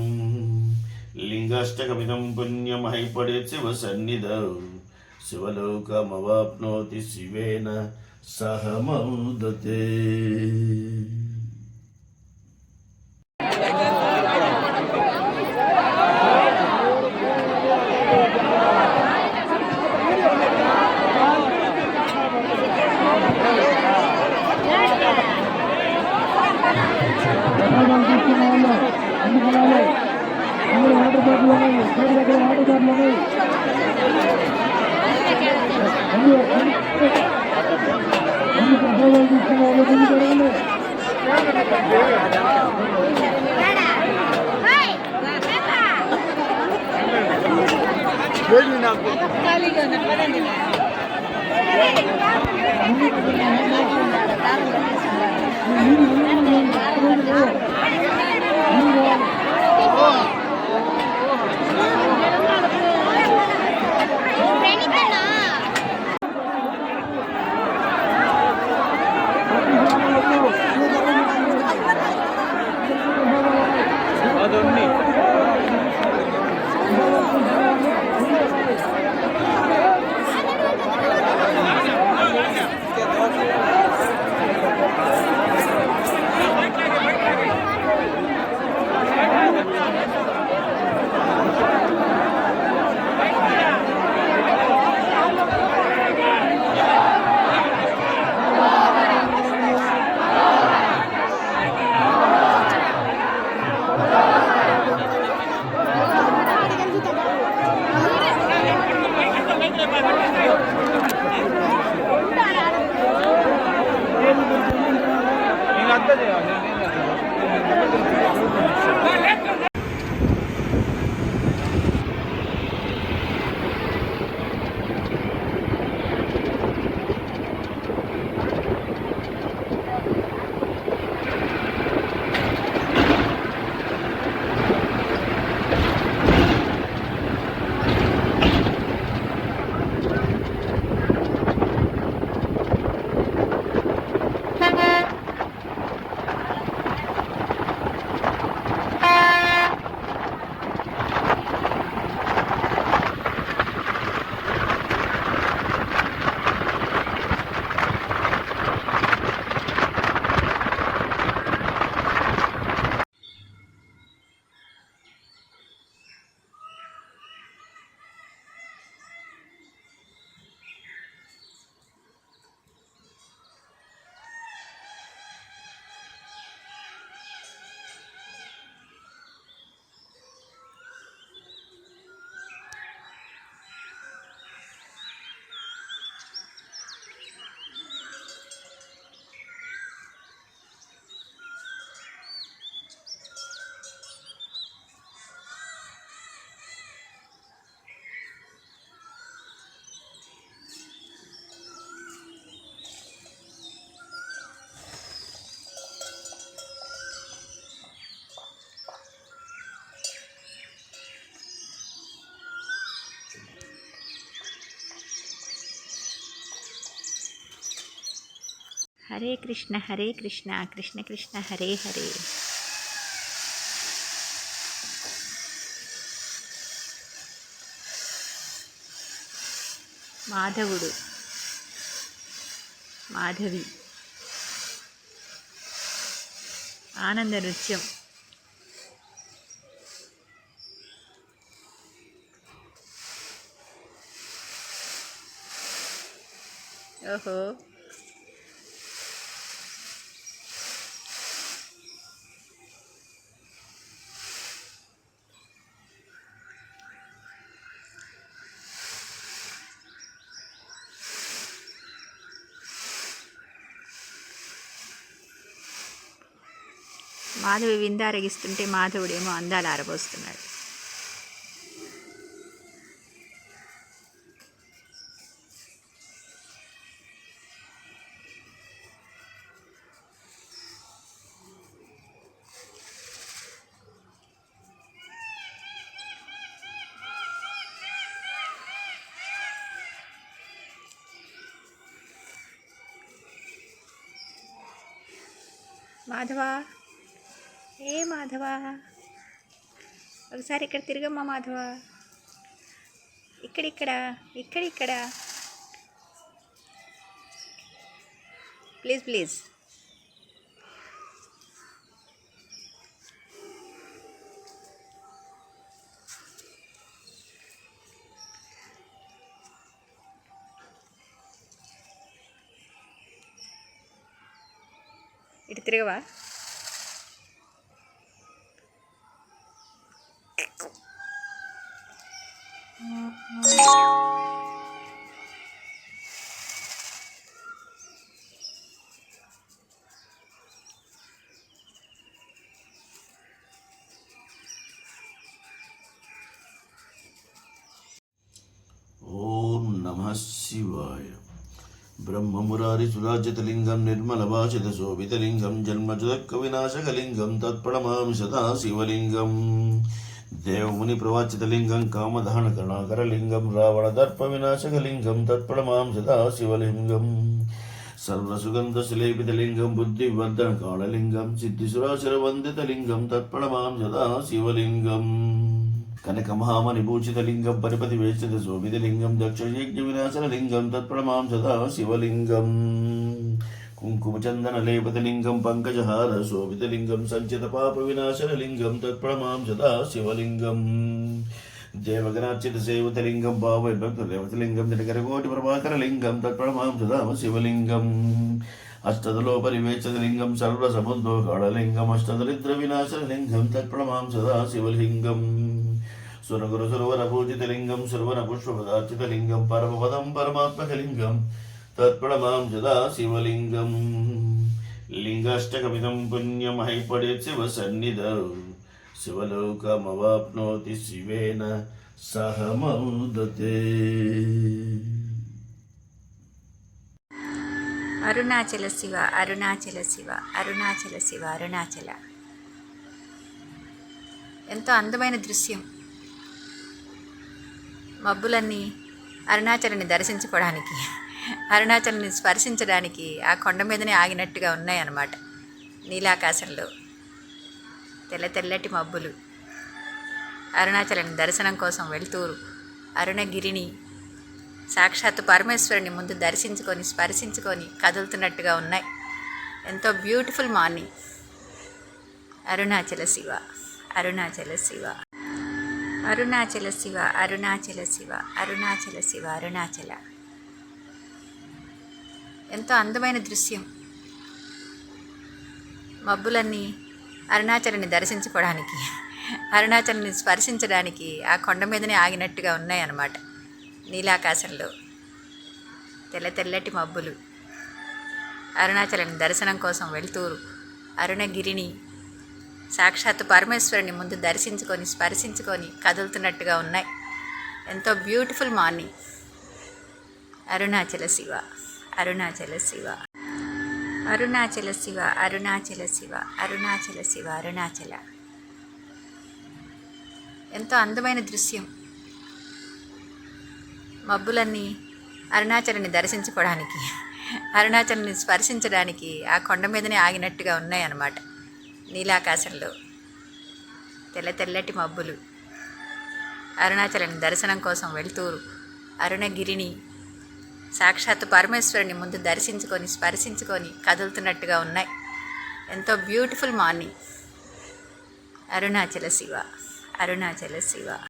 లింగాష్టకమిదం పుణ్యమహైపడే శివ సన్నిధౌ శివలోకమవాప్నోతి శివేన సహ మౌదతే. హరే కృష్ణ కృష్ణ కృష్ణ హరే హరే. మాధవుడు, మాధవి, ఆనంద నృత్యం. ఓహో, మాధవి విందారగిస్తుంటే మాధవుడేమో అందాలు ఆరబోస్తున్నాడు. మాధవా, ఏ మాధవా, ఒకసారి ఇక్కడ తిరగమ్మా మాధవా. ఇక్కడిక్కడ, ఇక్కడిక్కడ, please please. ఇటు తిరగవా. ఓం నమః శివాయ. బ్రహ్మమురారిసురాజితలింగం నిర్మలభాషితశోభితలింగం జన్మజుదక్కవినాశకలింగం తత్ప్రణమామి సదా శివలింగం. దేవముని ప్రవాచితలింగం కామదహనకణాకరలింగం రావణదర్పవినాశకలింగం తత్ప్రణమామి సదా శివలింగం. సర్వసుగంధశిలేపితలింగం బుద్ధివర్ధనకాళలింగం సిద్ధిసురాశరవందితలింగం తత్ప్రణమామి సదా శివలింగం. కనకమహామణిభూషితలింగం పరిపతివేష్టిత శోభితలింగం దక్షయజ్ఞవినాశనలింగం తత్ప్రణమామి సదా శివలింగం. కుంకుమచందనలేపతలింగం పంకజహార శోభితలింగం సంచితపాపవినాశనలింగం తత్ప్రణమామి సదా శివలింగం. దేవగణార్చితసేవితలింగం భావైభక్తురేవతలింగం దినకరకోటి ప్రభాకరలింగం తత్ప్రణమామి సదా శివలింగం. అష్టదలోపరివేక్షతలింగం సర్వసముద్భవకాళలింగం అష్టదరిద్రవినాశనలింగం తత్ప్రణమామి సదా శివలింగం. సురగురు సురవరపూజితలింగం సురవరపుష్పపదార్చితలింగం పరమపదం పరమాత్మకలింగం తత్ప్రణమామి సదా శివలింగం. లింగాష్టకమిదం పుణ్యమహైపడేత్ శివ సన్నిధౌ శివలోకమవాప్నోతి శివేన సహ మౌదతే. అరుణాచల శివ, అరుణాచల శివ, అరుణాచల శివ, అరుణాచల. ఎంతో అందమైన దృశ్యం. మబ్బులన్నీ అరుణాచలని దర్శించుకోవడానికి, అరుణాచలని స్పర్శించడానికి ఆ కొండ మీదనే ఆగినట్టుగా ఉన్నాయన్నమాట. నీలాకాశంలో తెల్ల తెల్లటి మబ్బులు అరుణాచలని దర్శనం కోసం వెళ్తూరు అరుణగిరిని సాక్షాత్తు పరమేశ్వరుని ముందు దర్శించుకొని స్పర్శించుకొని కదులుతున్నట్టుగా ఉన్నాయి. ఎంతో బ్యూటిఫుల్ మార్నింగ్. అరుణాచల శివ, అరుణాచల శివ, అరుణాచల శివ, అరుణాచల శివ, అరుణాచల శివ, అరుణాచల. ఎంతో అందమైన దృశ్యం. మబ్బులన్నీ అరుణాచలని దర్శించుకోవడానికి, అరుణాచలని స్పర్శించడానికి ఆ కొండ మీదనే ఆగినట్టుగా ఉన్నాయన్నమాట. నీలాకాశంలో తెల్ల తెల్లటి మబ్బులు అరుణాచలని దర్శనం కోసం వెళ్తూరు అరుణగిరిని సాక్షాత్తు పరమేశ్వరుని ముందు దర్శించుకొని స్పర్శించుకొని కదులుతున్నట్టుగా ఉన్నాయి. ఎంతో బ్యూటిఫుల్ మార్నింగ్. అరుణాచల శివ, అరుణాచల శివ, అరుణాచల శివ, అరుణాచల శివ, అరుణాచల శివ, అరుణాచల. ఎంతో అందమైన దృశ్యం. మబ్బులన్నీ అరుణాచలని దర్శించుకోవడానికి, అరుణాచల్ని స్పర్శించడానికి ఆ కొండ మీదనే ఆగినట్టుగా ఉన్నాయన్నమాట. నీలాకాశంలో తెల్ల తెల్లటి మబ్బులు అరుణాచలని దర్శనం కోసం వెళ్తూ అరుణగిరిని సాక్షాత్తు పరమేశ్వరుని ముందు దర్శించుకొని స్పర్శించుకొని కదులుతున్నట్టుగా ఉన్నాయి. ఎంతో బ్యూటిఫుల్ మార్నింగ్. అరుణాచల శివ, అరుణాచల శివ.